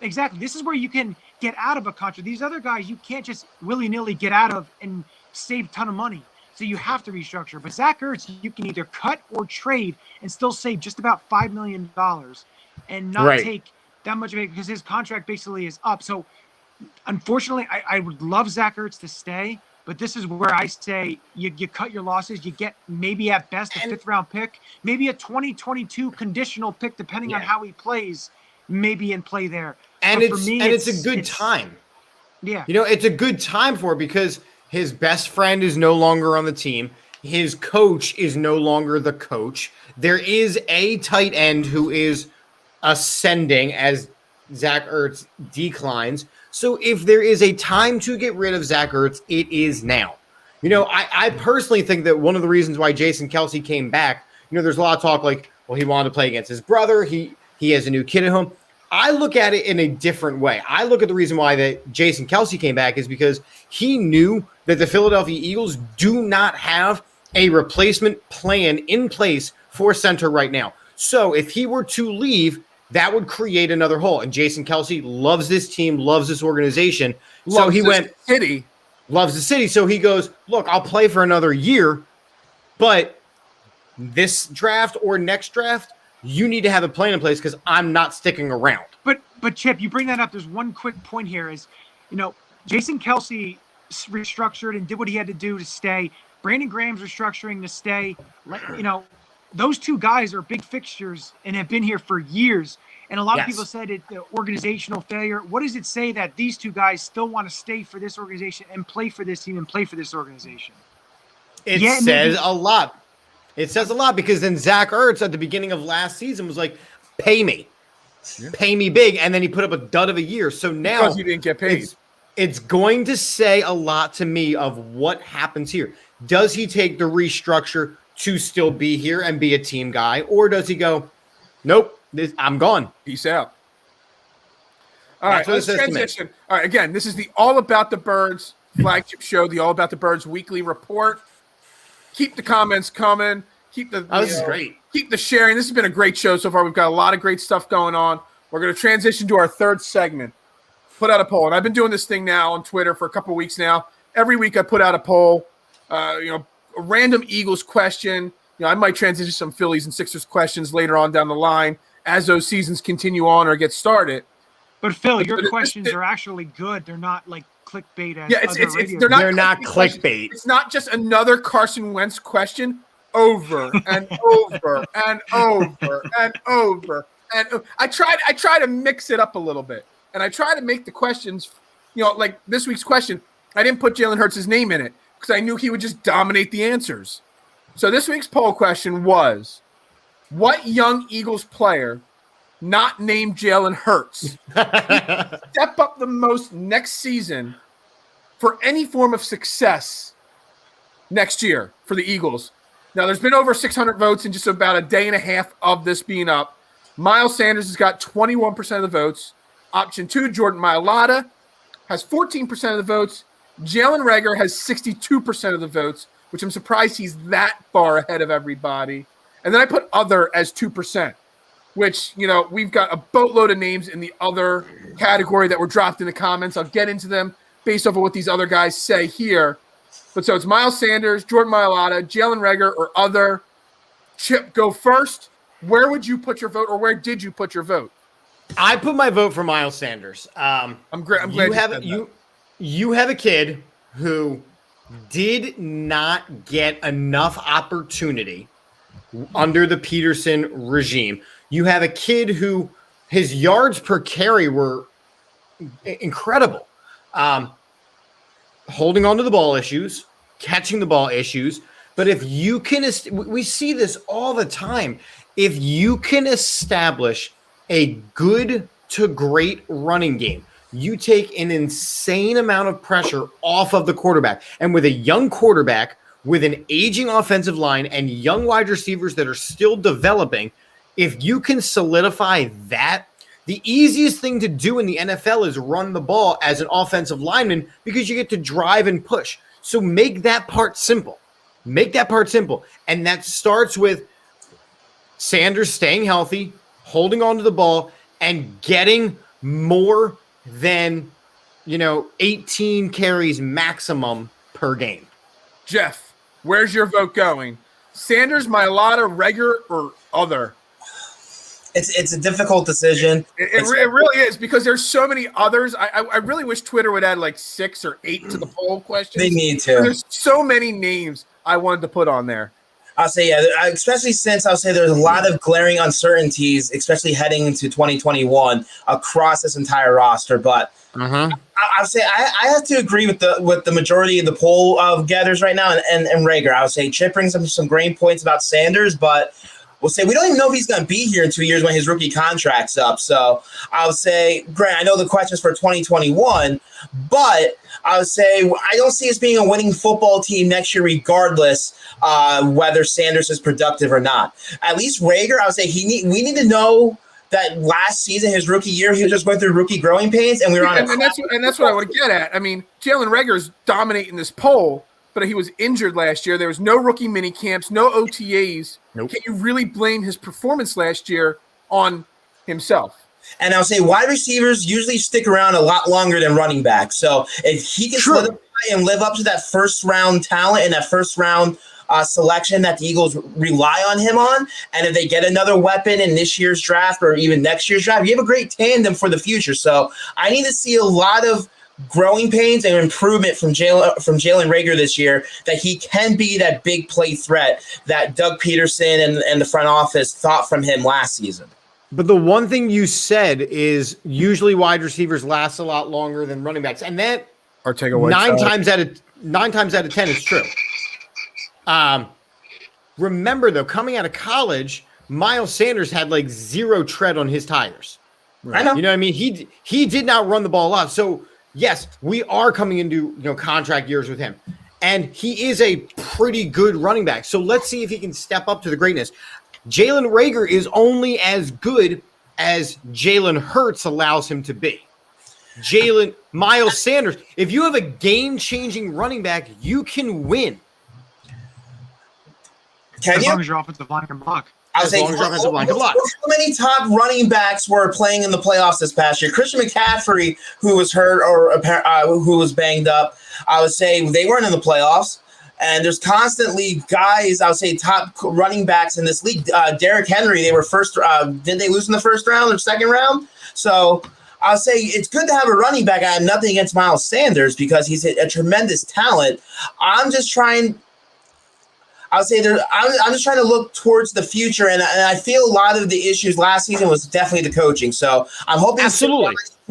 Exactly. This is where you can get out of a contract. These other guys, you can't just willy-nilly get out of and save a ton of money. So you have to restructure. But Zach Ertz, you can either cut or trade and still save just about $5 million and not take that much of it because his contract basically is up. So unfortunately, I would love Zach Ertz to stay, but this is where I say you cut your losses. You get maybe at best a 5th round pick, maybe a 2022 conditional pick, depending on how he plays, maybe in play there. And it's a good time. Yeah. It's a good time for it because his best friend is no longer on the team. His coach is no longer the coach. There is a tight end who is ascending as Zach Ertz declines. So if there is a time to get rid of Zach Ertz, it is now. I personally think that one of the reasons why Jason Kelsey came back, there's a lot of talk like, well, he wanted to play against his brother. He has a new kid at home. I look at it in a different way. I look at the reason why that Jason Kelsey came back is because he knew that the Philadelphia Eagles do not have a replacement plan in place for center right now. So if he were to leave, that would create another hole. And Jason Kelsey loves this team, loves this organization. So he went city. Loves the city. So he goes, look, I'll play for another year, but this draft or next draft, you need to have a plan in place because I'm not sticking around. But Chip, you bring that up. There's one quick point here is, Jason Kelsey restructured and did what he had to do to stay. Brandon Graham's restructuring to stay. Those two guys are big fixtures and have been here for years. And a lot of people said it's organizational failure. What does it say that these two guys still want to stay for this organization and play for this team and play for this organization? It says a lot. It says a lot because then Zach Ertz at the beginning of last season was like, pay me. Yeah. Pay me big. And then he put up a dud of a year. So now because he didn't get paid. It's going to say a lot to me of what happens here. Does he take the restructure to still be here and be a team guy? Or does he go, nope, I'm gone. Peace out. All right, let's transition. All right, again, this is the All About the Birds flagship show, the All About the Birds weekly report. Keep the comments coming. This is great. Keep the sharing. This has been a great show so far. We've got a lot of great stuff going on. We're going to transition to our third segment. Put out a poll. And I've been doing this thing now on Twitter for a couple of weeks now. Every week I put out a poll, a random Eagles question. I might transition some Phillies and Sixers questions later on down the line as those seasons continue on or get started. But Phil, your questions are actually good. They're not like clickbait. They're not clickbait. It's not just another Carson Wentz question over and over and over and over. And I try to mix it up a little bit. And I try to make the questions, like this week's question, I didn't put Jalen Hurts' name in it because I knew he would just dominate the answers. So this week's poll question was, what young Eagles player not named Jalen Hurts step up the most next season for any form of success next year for the Eagles? Now, there's been over 600 votes in just about a day and a half of this being up. Miles Sanders has got 21% of the votes. Option 2, Jordan Mailata, has 14% of the votes. Jalen Reagor has 62% of the votes, which I'm surprised he's that far ahead of everybody. And then I put other as 2%, which, we've got a boatload of names in the other category that were dropped in the comments. I'll get into them based off of what these other guys say here. But so it's Miles Sanders, Jordan Mailata, Jalen Reagor, or other. Chip, go first. Where would you put your vote, or where did you put your vote? I put my vote for Miles Sanders. I'm glad you have a kid who did not get enough opportunity under the Peterson regime. You have a kid who his yards per carry were incredible. Holding on to the ball issues, catching the ball issues. But if you can, we see this all the time. If you can establish a good to great running game, you take an insane amount of pressure off of the quarterback. And with a young quarterback, with an aging offensive line and young wide receivers that are still developing, if you can solidify that, the easiest thing to do in the NFL is run the ball as an offensive lineman because you get to drive and push. So make that part simple. Make that part simple. And that starts with Sanders staying healthy, holding on to the ball, and getting more than, 18 carries maximum per game. Jeff, where's your vote going? Sanders, Mailata, Reagor, or other? It's a difficult decision. It really is because there's so many others. I really wish Twitter would add like 6 or 8 to the poll questions. They need to. There's so many names I wanted to put on there. I'll say, yeah, especially since I'll say there's a lot of glaring uncertainties, especially heading into 2021 across this entire roster. But I'll say I have to agree with the majority of the poll gathers right now, and Rager. I would say Chip brings up some great points about Sanders, but we'll say we don't even know if he's going to be here in 2 years when his rookie contract's up. So I'll say, Grant, I know the question's for 2021, but I would say I don't see us being a winning football team next year, regardless whether Sanders is productive or not. At least Rager, I would say we need to know that last season, his rookie year, he was just going through rookie growing pains, and we were on. And that's what I want to get at. I mean, Jalen Rager is dominating this poll, but he was injured last year. There was no rookie mini camps, no OTAs. Nope. Can you really blame his performance last year on himself? And I'll say wide receivers usually stick around a lot longer than running backs. So if he can solidify and live up to that first round talent and that first round selection that the Eagles rely on him on, and if they get another weapon in this year's draft or even next year's draft, you have a great tandem for the future. So I need to see a lot of growing pains and improvement from Jalen Rager this year, that he can be that big play threat that Doug Peterson and the front office thought from him last season. But the one thing you said is usually wide receivers last a lot longer than running backs, and that nine times out of 10 is true. Remember though, coming out of college, Miles Sanders had like zero tread on his tires. Right. I know. You know what I mean? He did not run the ball a lot. So yes, we are coming into contract years with him, and he is a pretty good running back. So let's see if he can step up to the greatness. Jalen Rager is only as good as Jalen Hurts allows him to be. Miles Sanders, if you have a game-changing running back, you can win. As long as your offensive line can block. I was saying, how many top running backs were playing in the playoffs this past year? Christian McCaffrey, who was hurt or who was banged up, I would say they weren't in the playoffs. And there's constantly guys, I would say, top running backs in this league. Derrick Henry, they were first. Didn't they lose in the first round or second round? So I'll say it's good to have a running back. I have nothing against Miles Sanders because he's a tremendous talent. I'm just trying to look towards the future, and I feel a lot of the issues last season was definitely the coaching. So I'm hoping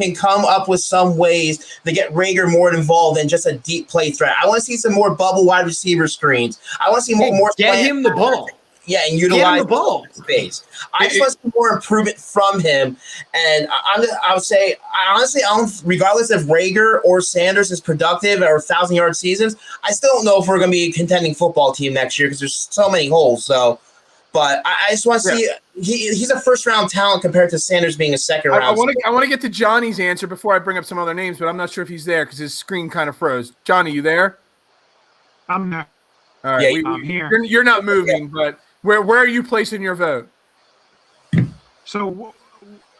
can come up with some ways to get Rager more involved in just a deep play threat. I want to see some more bubble wide receiver screens. I want to see more get him the ball. Yeah, and utilize the ball space. I just want some more improvement from him. And I would say, honestly, regardless if Rager or Sanders is productive or 1,000-yard seasons, I still don't know if we're going to be a contending football team next year because there's so many holes. So, but I just want to see he's a first-round talent compared to Sanders being a second-round. I want to get to Johnny's answer before I bring up some other names, but I'm not sure if he's there because his screen kind of froze. Johnny, you there? I'm there. All right, I'm here. You're not moving, but where are you placing your vote? So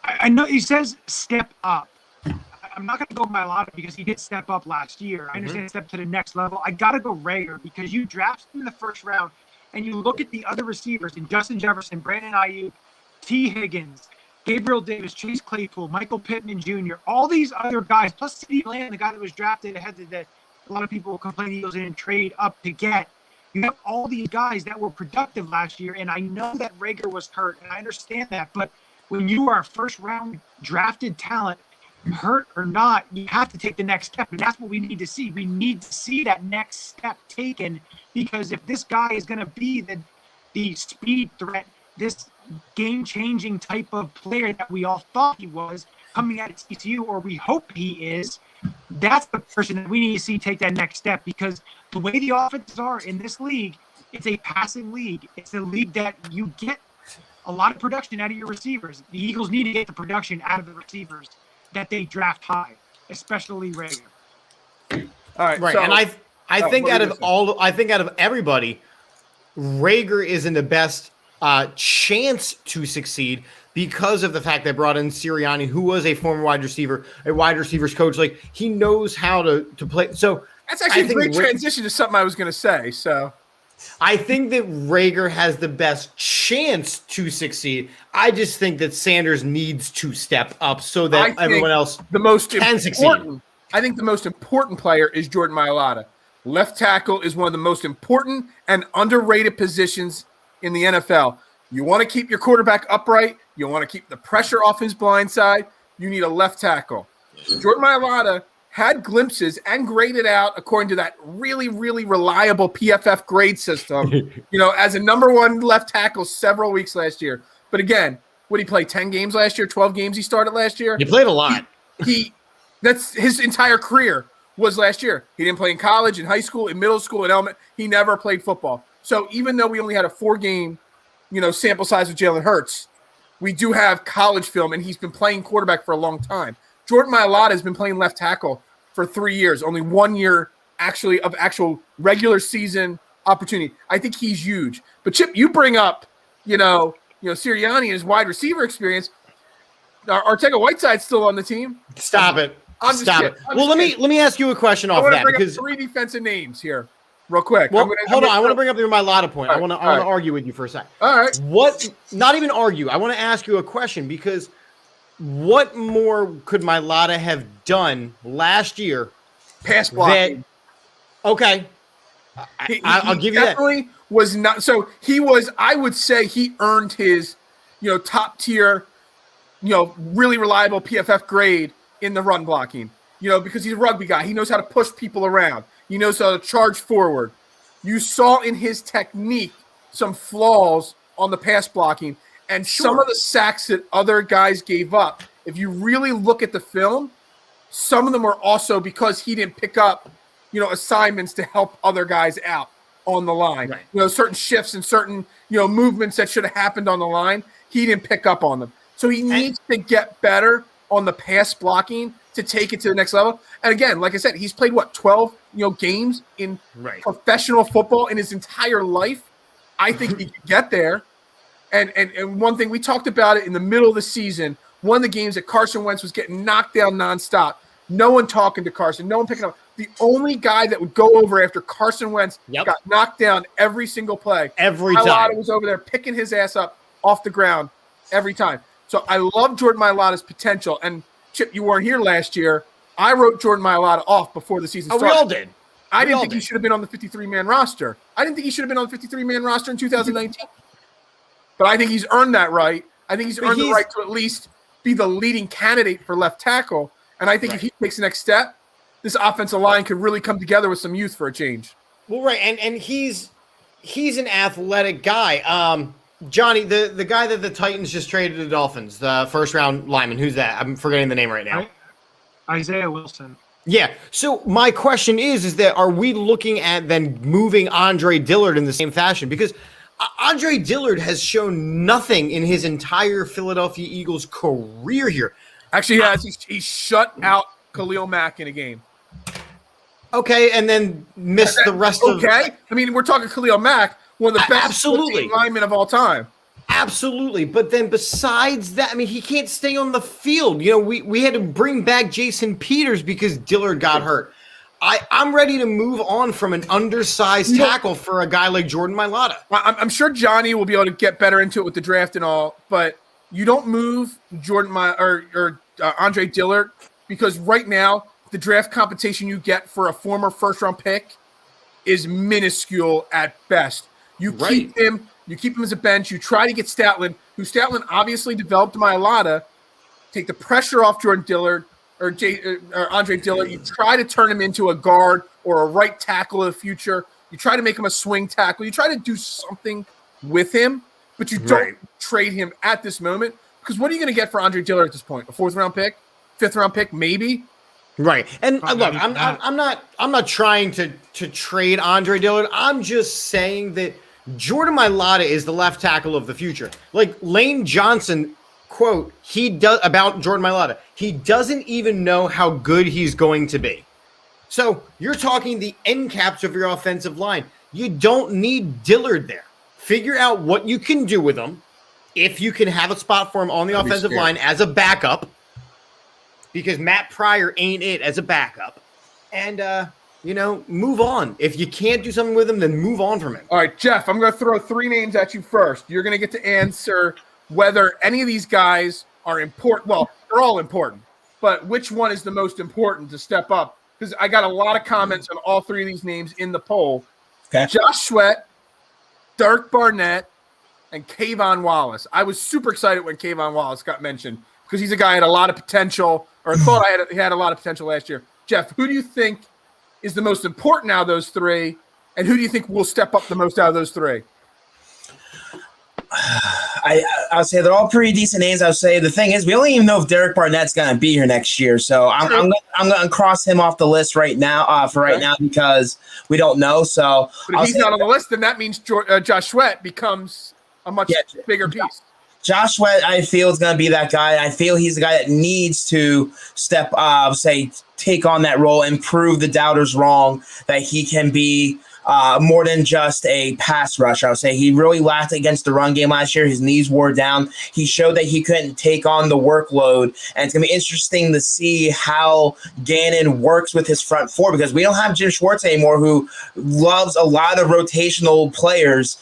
I know he says step up. I'm not going to go Mailata because he did step up last year. I understand step to the next level. I got to go Rager because you draft him in the first round and you look at the other receivers in Justin Jefferson, Brandon Ayuk, T. Higgins, Gabriel Davis, Chase Claypool, Michael Pittman Jr., all these other guys, plus CeeDee Lamb, the guy that was drafted ahead of that a lot of people complain the Eagles didn't trade up to get. You have all these guys that were productive last year, and I know that Rager was hurt, and I understand that. But when you are a first-round drafted talent, hurt or not, you have to take the next step, and that's what we need to see. We need to see that next step taken, because if this guy is going to be the speed threat, this game-changing type of player that we all thought he was coming out of TCU, or we hope he is, that's the person that we need to see take that next step, because the way the offenses are in this league, it's a passing league. It's a league that you get a lot of production out of your receivers. The Eagles need to get the production out of the receivers that they draft high, especially Rager. All right. Right. And I think out of everybody, Rager is in the best chance to succeed because of the fact they brought in Sirianni, who was a former wide receivers coach. Like, he knows how to play. So that's actually a great transition to something I was going to say. So I think that Rager has the best chance to succeed. I just think that Sanders needs to step up so that everyone else can succeed. I think the most important player is Jordan Mailata. left tackle is one of the most important and underrated positions in the NFL. You want to keep your quarterback upright. You want to keep the pressure off his blind side. You need a left tackle. Jordan Mailata had glimpses and graded out according to that really, really reliable PFF grade system, as a number one left tackle several weeks last year. But again, what did he play? 10 games last year, 12 games he started last year? He played a lot. That's his entire career was last year. He didn't play in college, in high school, in middle school, in element. He never played football. So even though we only had a 4-game, sample size with Jalen Hurts, we do have college film, and he's been playing quarterback for a long time. Jordan Mailata has been playing left tackle for 3 years, only 1 year actually of actual regular season opportunity. I think he's huge. But Chip, you bring up, Sirianni and his wide receiver experience. Ortega-Whiteside's still on the team. Stop it. Stop it. Well, let me ask you a question off that, because 3 defensive names here, real quick. Well, hold on. I want to bring up your Mailata point. All I want to right. argue with you for a second. All right. What? Not even argue. I want to ask you a question, because what more could Mailata have done last year? Pass blocking. Okay. I'll give you that. Definitely was not. So he was. I would say he earned his, top tier, really reliable PFF grade in the run blocking. Because he's a rugby guy. He knows how to push people around. He knows how to charge forward. You saw in his technique some flaws on the pass blocking, and some of the sacks that other guys gave up. If you really look at the film, some of them were also because he didn't pick up, assignments to help other guys out on the line. Right. Certain shifts and certain, movements that should have happened on the line, he didn't pick up on them. So he needs to get better on the pass blocking to take it to the next level. And again, like I said, he's played 12, games in professional football in his entire life. I think he could get there. And one thing, we talked about it in the middle of the season, one of the games that Carson Wentz was getting knocked down nonstop. No one talking to Carson, no one picking up. The only guy that would go over after Carson Wentz got knocked down every single play. Every time. Mailata was over there picking his ass up off the ground every time. So I love Jordan Mailata's potential. And Chip, you weren't here last year. I wrote Jordan Mailata off before the season started. We all did. I didn't think he should have been on the 53-man roster. I didn't think he should have been on the 53-man roster in 2019. But I think he's earned that right. I think he's earned the right to at least be the leading candidate for left tackle. And I think if he takes the next step, this offensive line could really come together with some youth for a change. Well, right, and he's an athletic guy. Johnny, the guy that the Titans just traded to the Dolphins, the first-round lineman, who's that? I'm forgetting the name right now. Isaiah Wilson. Yeah. So my question is that are we looking at then moving Andre Dillard in the same fashion? Because Andre Dillard has shown nothing in his entire Philadelphia Eagles career here. Actually, he shut out Khalil Mack in a game. Okay, and then missed the rest of. Okay, I mean, we're talking Khalil Mack, one of the best linemen of all time. Absolutely, but then besides that, I mean, he can't stay on the field. We had to bring back Jason Peters because Dillard got hurt. I'm ready to move on from an undersized tackle for a guy like Jordan Mailata. I'm sure Johnny will be able to get better into it with the draft and all, but you don't move Andre Dillard because right now the draft compensation you get for a former first-round pick is minuscule at best. You keep him as a bench. You try to get Stoutland, who Stoutland obviously developed Mailata, take the pressure off Jordan Dillard or Andre Dillard. You try to turn him into a guard or a right tackle of the future. You try to make him a swing tackle. You try to do something with him, but you don't trade him at this moment because what are you going to get for Andre Dillard at this point? A 4th-round pick? 5th-round pick? Maybe? Right. And look, I'm not trying to trade Andre Dillard. I'm just saying that Jordan Mailata is the left tackle of the future. Like Lane Johnson, quote, about Jordan Mailata, he doesn't even know how good he's going to be. So you're talking the end caps of your offensive line. You don't need Dillard there. Figure out what you can do with him. If you can have a spot for him on the offensive line as a backup, because Matt Pryor ain't it as a backup. And, move on. If you can't do something with him, then move on from him. All right, Jeff, I'm going to throw 3 names at you first. You're going to get to answer whether any of these guys are important. Well, they're all important, but which one is the most important to step up? because I got a lot of comments on all three of these names in the poll. Okay. Josh Sweat, Dirk Barnett, and Kayvon Wallace. I was super excited when Kayvon Wallace got mentioned because he's a guy who had a lot of potential, or thought he had a lot of potential last year. Jeff, who do you think is the most important out of those three, and who do you think will step up the most out of those three? I would say they're all pretty decent names. I would say the thing is we don't even know if Derek Barnett's going to be here next year, so I'm going to cross him off the list right now right now because we don't know. So, but if he's not on the list, then that means Josh Sweat becomes a much bigger piece. Josh Sweat, I feel, is going to be that guy. I feel he's the guy that needs to step up, take on that role and prove the doubters wrong that he can be more than just a pass rush. I would say he really lacked against the run game last year. His knees wore down. He showed that he couldn't take on the workload. And it's going to be interesting to see how Gannon works with his front four because we don't have Jim Schwartz anymore, who loves a lot of rotational players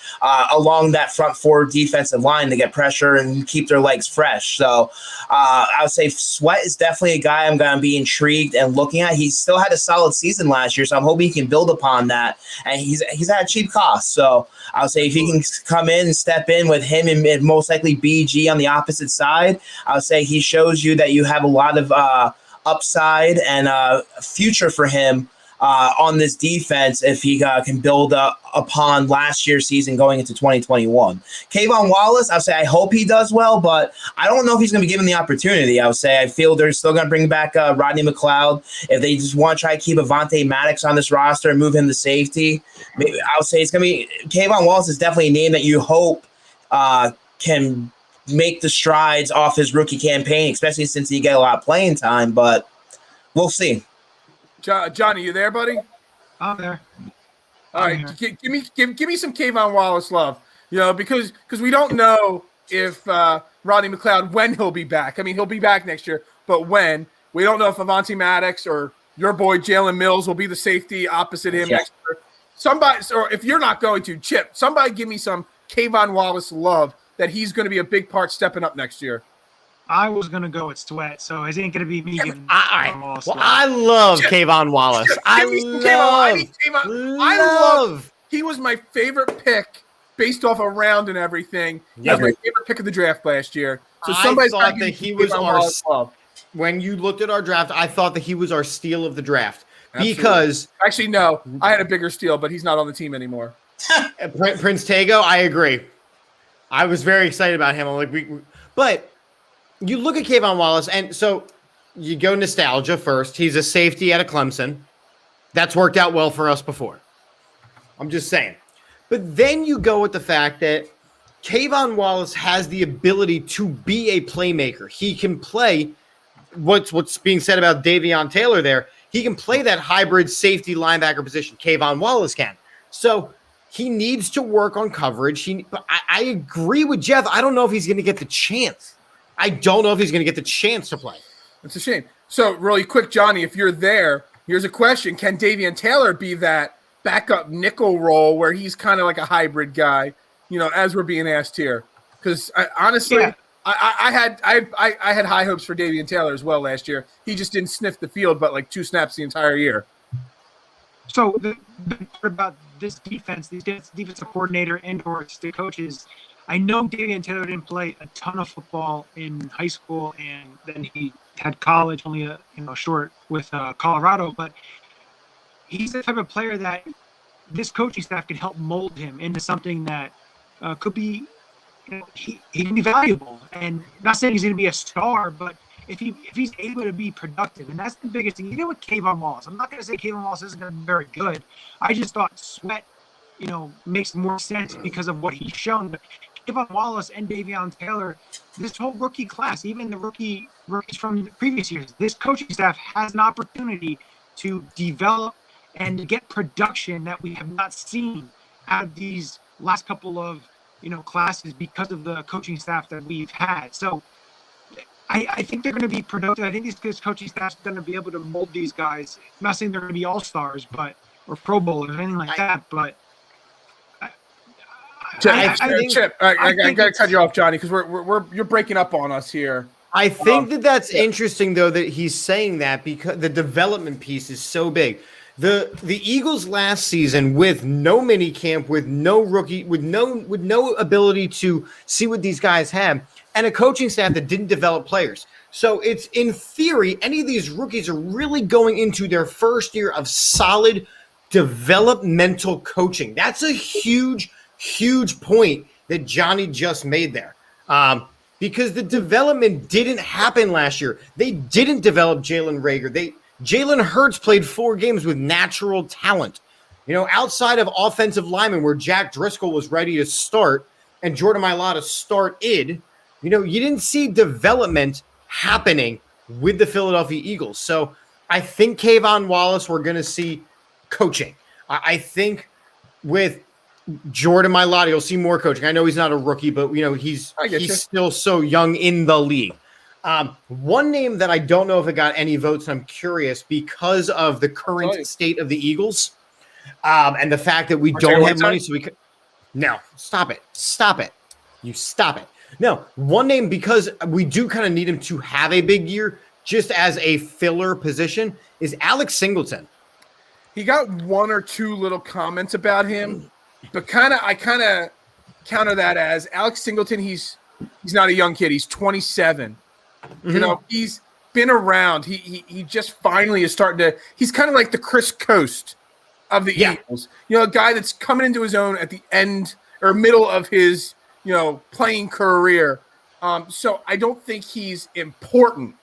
along that front four defensive line to get pressure and keep their legs fresh. So I would say Sweat is definitely a guy I'm going to be intrigued and looking at. He still had a solid season last year, so I'm hoping he can build upon that. And he's at a cheap cost. So I would say if he can come in and step in with him and most likely BG on the opposite side, I would say he shows you that you have a lot of upside and future for him on this defense if he can build upon last year's season going into 2021. Kayvon Wallace, I would say I hope he does well, but I don't know if he's going to be given the opportunity. I would say I feel they're still going to bring back Rodney McLeod. If they just want to try to keep Avonte Maddox on this roster and move him to safety, maybe I would say it's going to be Kayvon Wallace is definitely a name that you hope can make the strides off his rookie campaign, especially since he get a lot of playing time, but we'll see. Johnny, you there, buddy? I'm there. All right, give me some Kayvon Wallace love. Because we don't know if Rodney McLeod when he'll be back. I mean, he'll be back next year, but when we don't know if Avonte Maddox or your boy Jalen Mills will be the safety opposite him next year. Somebody, or if you're not going to, Chip, somebody give me some Kayvon Wallace love that he's going to be a big part stepping up next year. I was going to go with Sweat, so it ain't going to be me giving Wallace. Well, I love Kayvon Wallace. I love. He was my favorite pick based off a round and everything. He was my favorite pick of the draft last year. So somebody thought that he was when you looked at our draft, I thought that he was our steal of the draft. Absolutely. Because actually, no, I had a bigger steal, but he's not on the team anymore. Prince Tago, I agree. I was very excited about him. I'm like, but you look at Kayvon Wallace, and so you go nostalgia first. He's a safety out of Clemson. That's worked out well for us before. I'm just saying. But then you go with the fact that Kayvon Wallace has the ability to be a playmaker. He can play what's being said about Davion Taylor there. He can play that hybrid safety linebacker position. Kayvon Wallace can. So he needs to work on coverage. But I agree with Jeff. I don't know if he's going to get the chance. I don't know if he's going to get the chance to play. It's a shame. So really quick, Johnny, if you're there, here's a question. Can Davion Taylor be that backup nickel role where he's kind of like a hybrid guy, as we're being asked here? Because honestly, I had high hopes for Davion Taylor as well last year. He just didn't sniff the field but like 2 snaps the entire year. So the part about this defense, these defensive coordinator and/or assistant coaches, I know Davion Taylor didn't play a ton of football in high school, and then he had college only short with Colorado. But he's the type of player that this coaching staff could help mold him into something that could be, he can be valuable. And not saying he's going to be a star, but if he's able to be productive, and that's the biggest thing. You get with Kayvon Wallace. I'm not going to say Kayvon Wallace isn't going to be very good. I just thought Sweat, makes more sense because of what he's shown. But Kayvon Wallace and Davion Taylor, this whole rookie class, even the rookies from the previous years, this coaching staff has an opportunity to develop and to get production that we have not seen out of these last couple of classes because of the coaching staff that we've had. So I think they're going to be productive. I think this coaching staff is going to be able to mold these guys. I'm not saying they're going to be all-stars, or Pro Bowlers or anything like that, but Chip, I got to cut you off, Johnny, because you're breaking up on us here. I think that's interesting, though, that he's saying that because the development piece is so big. The Eagles last season, with no mini camp, with no rookie, with no ability to see what these guys have, and a coaching staff that didn't develop players. So it's, in theory, any of these rookies are really going into their first year of solid developmental coaching. That's a huge, huge point that Johnny just made there. Because the development didn't happen last year. They didn't develop Jalen Reagor. Jalen Hurts played 4 games with natural talent. Outside of offensive linemen where Jack Driscoll was ready to start and Jordan Mailata started, you didn't see development happening with the Philadelphia Eagles. So I think Kayvon Wallace, we're going to see coaching. I think with Jordan Mailata, you'll see more coaching. I know he's not a rookie, but he's still so young in the league. One name that I don't know if it got any votes, and I'm curious because of the current state of the Eagles, and the fact that we don't have money, so we could. No, stop it! You stop it! No, one name, because we do kind of need him to have a big year, just as a filler position, is Alex Singleton. He got 1 or 2 little comments about him, but I kind of counter that as Alex Singleton. He's not a young kid. He's 27. He's been around. He just finally is starting to. He's kind of like the Chris Coast of the Eagles. A guy that's coming into his own at the end or middle of his playing career. So I don't think he's important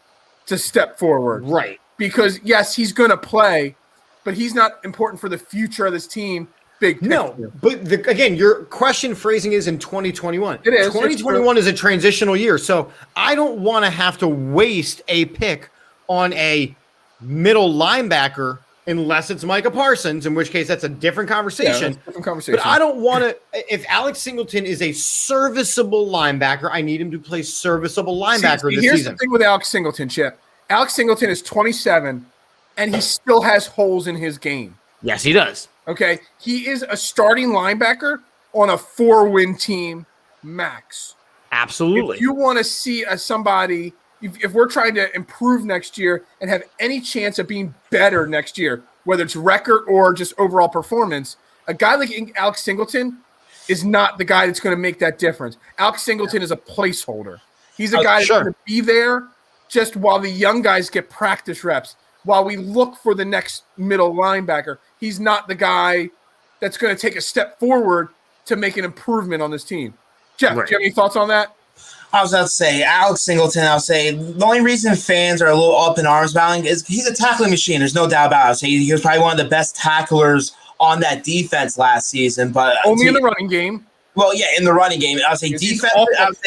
to step forward, right? Because yes, he's going to play. But he's not important for the future of this team. Big picture. No, but again, your question phrasing is in 2021. It is. 2021 is a transitional year, so I don't want to have to waste a pick on a middle linebacker unless it's Micah Parsons, in which case that's a different conversation. Yeah, different conversation. But I don't want to. If Alex Singleton is a serviceable linebacker, I need him to play serviceable linebacker this here's season. The thing with Alex Singleton, Chip. Alex Singleton is 27. And he still has holes in his game. Yes, he does. Okay. He is a starting linebacker on a 4-win team max. Absolutely. If you want to see somebody, if we're trying to improve next year and have any chance of being better next year, whether it's record or just overall performance, a guy like Alex Singleton is not the guy that's going to make that difference. Alex Singleton is a placeholder. He's a guy that's going to be there just while the young guys get practice reps. While we look for the next middle linebacker, he's not the guy that's going to take a step forward to make an improvement on this team. Jeff, do you have any thoughts on that? I was about to say, Alex Singleton, I'll say the only reason fans are a little up in arms about him is he's a tackling machine. There's no doubt about it. I'll say he was probably one of the best tacklers on that defense last season. But only in the running game. Well, yeah, in the running game. I would say defense.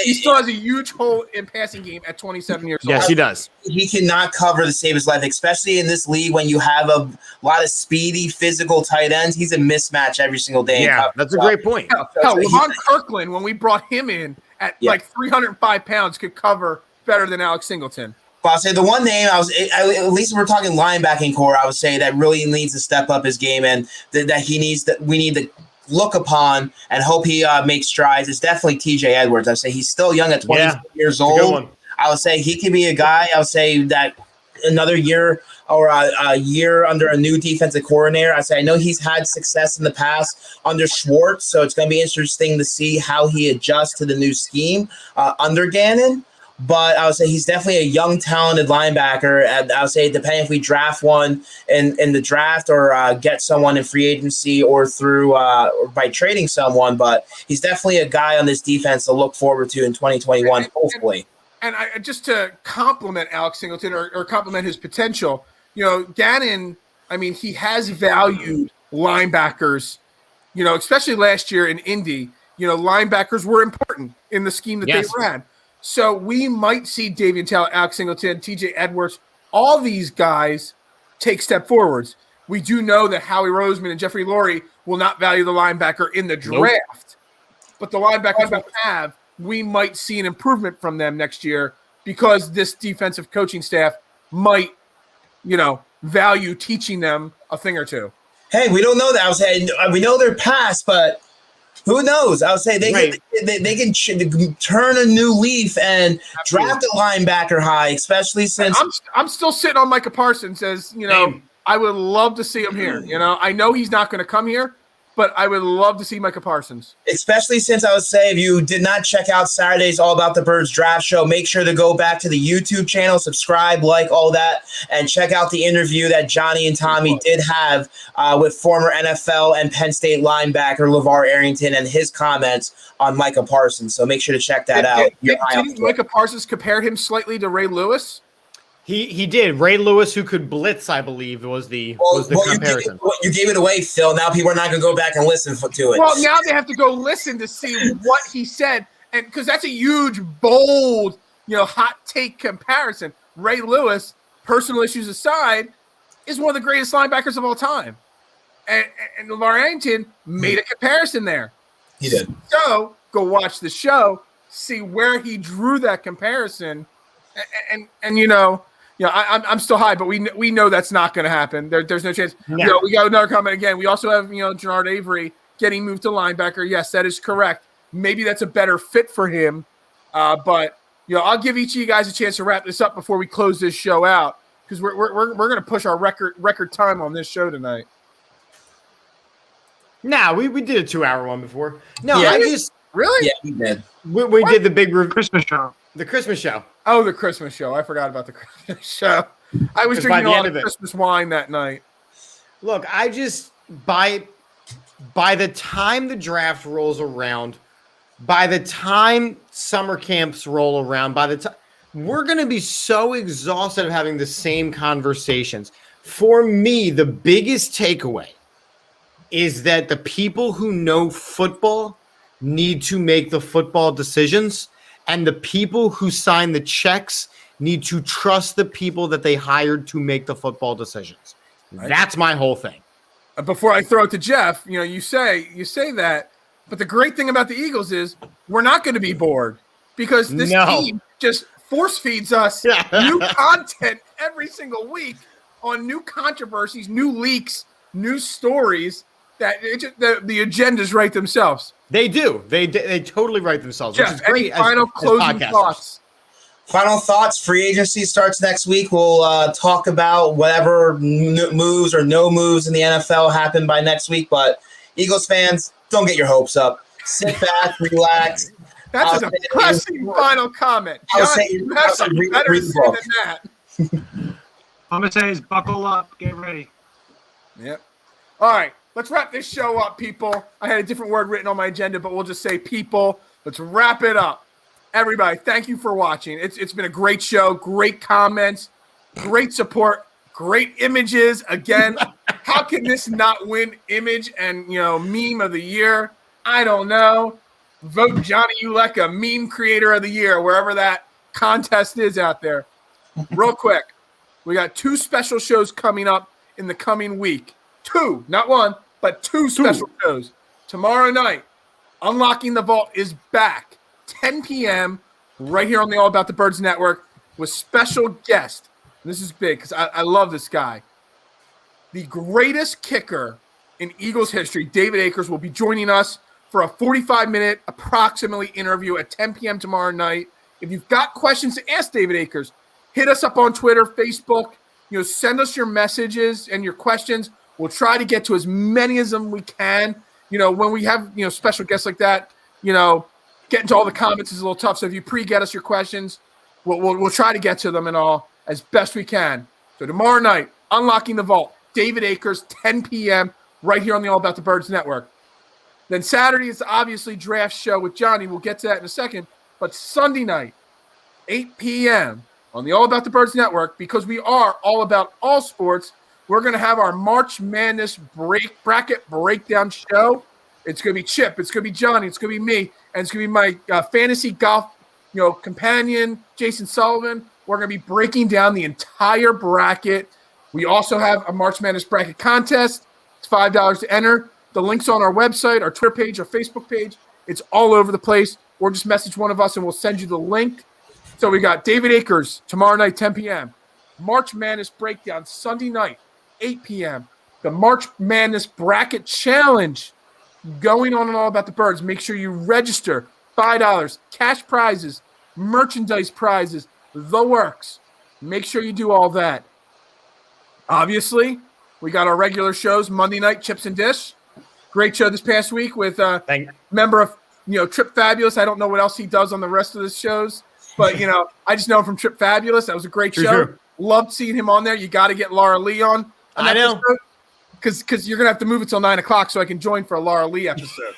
He still has a huge hole in passing game at 27 years old. Yes, he does. He cannot cover to save his life, especially in this league when you have a lot of speedy, physical tight ends. He's a mismatch every single day. Yeah, that's a great point. Levon Kirkland, when we brought him in at like 305 pounds, could cover better than Alex Singleton. But I'll say the one name at least we're talking linebacking core, I would say that really needs to step up his game and that we need to look upon and hope he makes strides. It's definitely TJ Edwards. I would say he's still young at 20 years old. I would say he could be a guy. I would say that another year or a year under a new defensive coordinator. I say I know he's had success in the past under Schwartz, so it's going to be interesting to see how he adjusts to the new scheme under Gannon. But I would say he's definitely a young, talented linebacker. And I would say depending if we draft one in the draft or get someone in free agency or through or by trading someone. But he's definitely a guy on this defense to look forward to in 2021, hopefully. And just to compliment Alex Singleton or compliment his potential, Gannon, I mean, he has valued linebackers, especially last year in Indy. Linebackers were important in the scheme that they ran. So we might see Davian Taylor, Alex Singleton, TJ Edwards, all these guys take step forwards. We do know that Howie Roseman and Jeffrey Lurie will not value the linebacker in the draft. But the linebackers we have, we might see an improvement from them next year because this defensive coaching staff might, value teaching them a thing or two. Hey, we don't know that. I was saying we know their past, but Who knows? I would say they Right. can turn a new leaf and draft a linebacker high, especially since I'm still sitting on Micah Parsons as, Same. I would love to see him here. I know he's not going to come here, but I would love to see Micah Parsons. I would say if you did not check out Saturday's All About the Birds draft show, make sure to go back to the YouTube channel, subscribe, like all that, and check out the interview that Johnny and Tommy did have with former NFL and Penn State linebacker LeVar Arrington and his comments on Micah Parsons. So make sure to check that out. Didn't Micah Parsons compare him slightly to Ray Lewis? He did. Ray Lewis, who could blitz, I believe, was the comparison. You gave it away, Phil. Now people are not going to go back and listen to it. Well, now they have to go listen to see what he said, and because that's a huge, bold, hot take comparison. Ray Lewis, personal issues aside, is one of the greatest linebackers of all time, and LeVar Arrington made a comparison there. He did. So go watch the show, see where he drew that comparison, and I'm still high, but we know that's not going to happen. There's no chance. No. We got another comment again. We also have Jernard Avery getting moved to linebacker. Yes, that is correct. Maybe that's a better fit for him. But I'll give each of you guys a chance to wrap this up before we close this show out, because we're going to push our record time on this show tonight. No, we did a 2-hour one before. No, Yeah. Really? Yeah, he did. We did the big Christmas show. the Christmas show. Oh, the Christmas show. I forgot about the Christmas show. I was drinking all the Christmas wine that night. Look, I just by the time the draft rolls around, by the time summer camps roll around, by the time we're going to be so exhausted of having the same conversations. For me, the biggest takeaway is that the people who know football need to make the football decisions, and the people who sign the checks need to trust the people that they hired to make the football decisions. Right. That's my whole thing. Before I throw it to Jeff, you say that, but the great thing about the Eagles is we're not going to be bored, because this team just force feeds us new content every single week on new controversies, new leaks, new stories. That the agendas write themselves. They do. They totally write themselves. Jeff, which is great. Final closing thoughts. Final thoughts. Free agency starts next week. We'll talk about whatever moves or no moves in the NFL happen by next week. But Eagles fans, don't get your hopes up. Sit back, relax. That's a depressing final comment. John, you have something better to say than that. I'm going to say is buckle up. Get ready. Yep. All right. Let's wrap this show up, people. I had a different word written on my agenda, but we'll just say people. Let's wrap it up. Everybody, thank you for watching. It's been a great show, great comments, great support, great images. Again, how can this not win image and meme of the year? I don't know. Vote Johnny Uleka meme creator of the year, wherever that contest is out there. Real quick, we got 2 special shows coming up in the coming week. 2, not 1, but 2 special shows. Tomorrow night, Unlocking the Vault is back, 10 p.m., right here on the All About the Birds Network, with special guest. And this is big because I love this guy. The greatest kicker in Eagles history, David Akers, will be joining us for a 45-minute approximately interview at 10 p.m. tomorrow night. If you've got questions to ask David Akers, hit us up on Twitter, Facebook. Send us your messages and your questions. We'll try to get to as many as them we can. When we have, special guests like that, getting to all the comments is a little tough. So if you pre-get us your questions, we'll try to get to them and all as best we can. So tomorrow night, Unlocking the Vault, David Akers, 10 p.m., right here on the All About the Birds Network. Then Saturday is obviously draft show with Johnny. We'll get to that in a second. But Sunday night, 8 p.m., on the All About the Birds Network, because we are all about all sports, we're going to have our March Madness bracket breakdown show. It's going to be Chip. It's going to be Johnny. It's going to be me. And it's going to be my fantasy golf companion, Jason Sullivan. We're going to be breaking down the entire bracket. We also have a March Madness bracket contest. It's $5 to enter. The link's on our website, our Twitter page, our Facebook page. It's all over the place. Or just message one of us and we'll send you the link. So we got David Akers tomorrow night, 10 p.m. March Madness breakdown Sunday night, 8 p.m. The March Madness bracket challenge going on and all about the birds. Make sure you register. $5, cash prizes, merchandise prizes, the works. Make sure you do all that. Obviously, we got our regular shows, Monday night, Chips and Dish. Great show this past week with member of Trip Fabulous. I don't know what else he does on the rest of the shows, but I just know him from Trip Fabulous. That was a great show. Sure. Loved seeing him on there. You got to get Laura Lee on. I know. Because you're going to have to move it till 9 o'clock so I can join for a Laura Lee episode.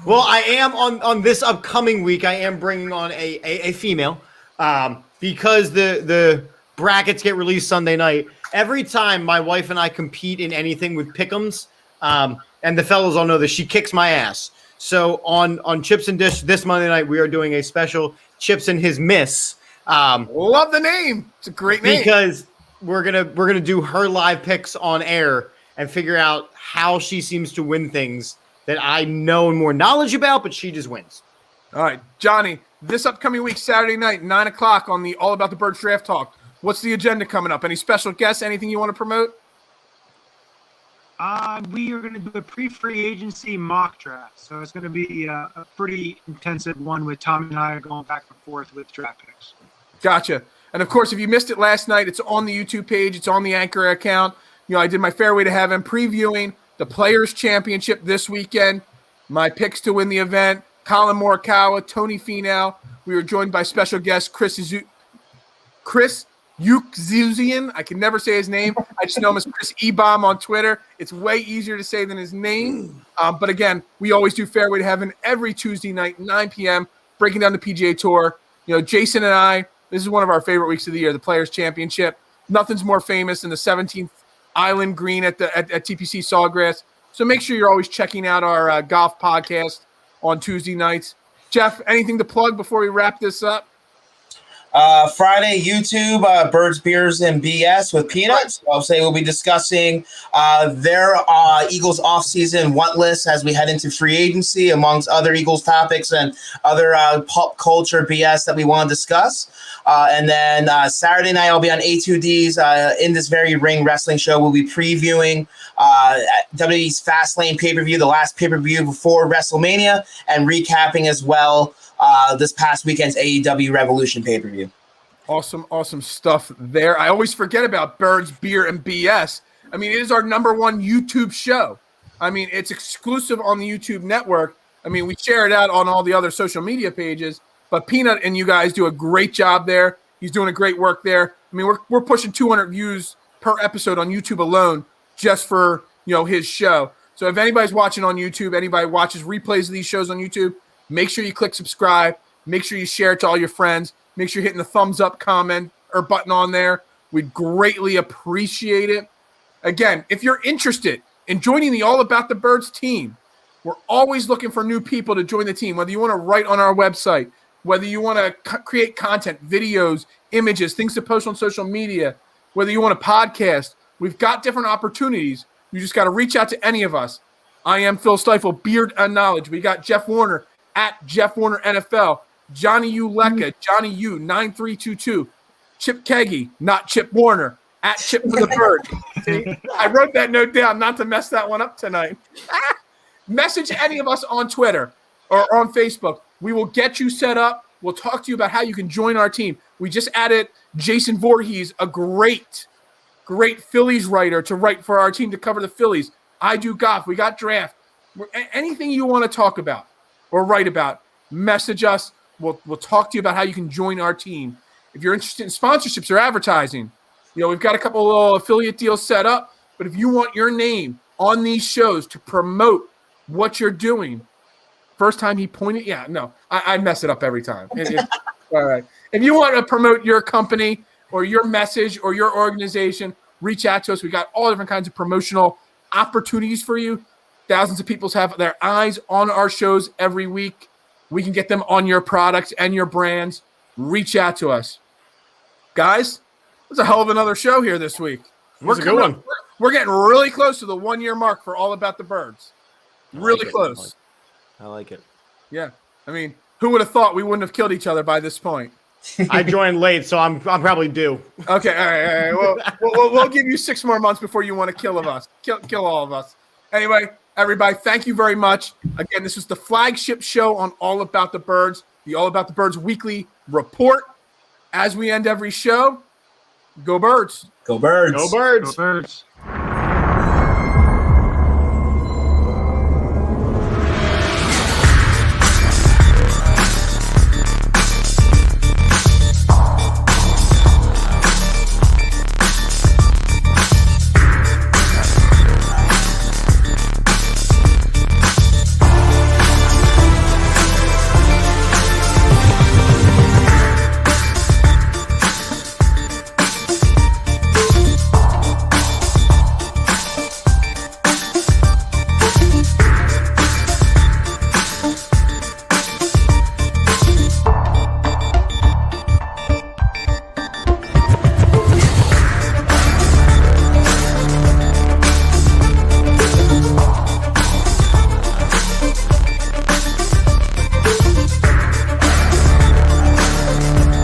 Well, I am on this upcoming week. I am bringing on a female because the brackets get released Sunday night. Every time my wife and I compete in anything with pick'ems, and the fellows all know this, she kicks my ass. So on Chips and Dish this Monday night, we are doing a special Chips and His Miss. Love the name. It's a great name. Because we're gonna do her live picks on air and figure out how she seems to win things that I know more knowledge about, but she just wins. All right, Johnny, this upcoming week, Saturday night, 9 o'clock on the All About the Birds Draft Talk. What's the agenda coming up? Any special guests? Anything you want to promote? We are going to do a pre-free agency mock draft. So it's going to be a pretty intensive one with Tommy and I going back and forth with draft picks. Gotcha. And, of course, if you missed it last night, it's on the YouTube page. It's on the Anchor account. I did my Fairway to Heaven previewing the Players' Championship this weekend. My picks to win the event, Colin Morikawa, Tony Finau. We were joined by special guest Chris Yukzian. I can never say his name. I just know him as Chris E-Bomb on Twitter. It's way easier to say than his name. But again, we always do Fairway to Heaven every Tuesday night, 9 p.m., breaking down the PGA Tour. Jason and I, this is one of our favorite weeks of the year, the Players' Championship. Nothing's more famous than the 17th Island Green at TPC Sawgrass. So make sure you're always checking out our golf podcast on Tuesday nights. Jeff, anything to plug before we wrap this up? Friday, YouTube, Birds, Beers, and BS with Peanuts. I'll say we'll be discussing their Eagles offseason want list as we head into free agency, amongst other Eagles topics and other pop culture BS that we want to discuss. And then Saturday night, I'll be on A2D's in this very ring wrestling show. We'll be previewing WWE's Fastlane pay-per-view, the last pay-per-view before WrestleMania, and recapping as well this past weekend's AEW Revolution pay-per-view. Awesome stuff there. I always forget about Birds, Beer, and BS. I mean, it is our #1 YouTube show. I mean, it's exclusive on the YouTube network. I mean, we share it out on all the other social media pages, but Peanut and you guys do a great job there. He's doing a great work there. I mean, we're pushing 200 views per episode on YouTube alone just for, his show. So if anybody's watching on YouTube, anybody watches replays of these shows on YouTube, make sure you click subscribe. Make sure you share it to all your friends. Make sure you're hitting the thumbs up comment or button on there. We'd greatly appreciate it. Again, if you're interested in joining the All About the Birds team, we're always looking for new people to join the team, whether you want to write on our website, whether you want to create content, videos, images, things to post on social media, whether you want to podcast. We've got different opportunities. You just got to reach out to any of us. I am Phil Stifle, Beard and Knowledge. We got Jeff Warner at Jeff Warner NFL, Johnny U. Lecca, Johnny U. 9322, Chip Keggy, not Chip Warner, at Chip for the Bird. See, I wrote that note down not to mess that one up tonight. Message any of us on Twitter or on Facebook. We will get you set up. We'll talk to you about how you can join our team. We just added Jason Voorhees, a great Phillies writer to write for our team to cover the Phillies. I do golf. We got draft. Anything you want to talk about or write about, message us. We'll talk to you about how you can join our team. If you're interested in sponsorships or advertising, we've got a couple of little affiliate deals set up. But if you want your name on these shows to promote what you're doing, first time he pointed, I mess it up every time. All right. If you want to promote your company or your message or your organization, reach out to us. We got all different kinds of promotional opportunities for you. Thousands of people have their eyes on our shows every week. We can get them on your products and your brands. Reach out to us. Guys, it's a hell of another show here this week. It's a good one. We're getting really close to the 1-year mark for All About the Birds. Really close. I like it. Yeah. I mean, who would have thought we wouldn't have killed each other by this point? I joined late, so I'm probably due. Okay, all right. We'll give you 6 more months before you want to kill us. Kill all of us. Anyway, everybody, thank you very much. Again, this was the flagship show on All About the Birds, the All About the Birds weekly report. As we end every show, go Birds. Go Birds. Go Birds. Go Birds.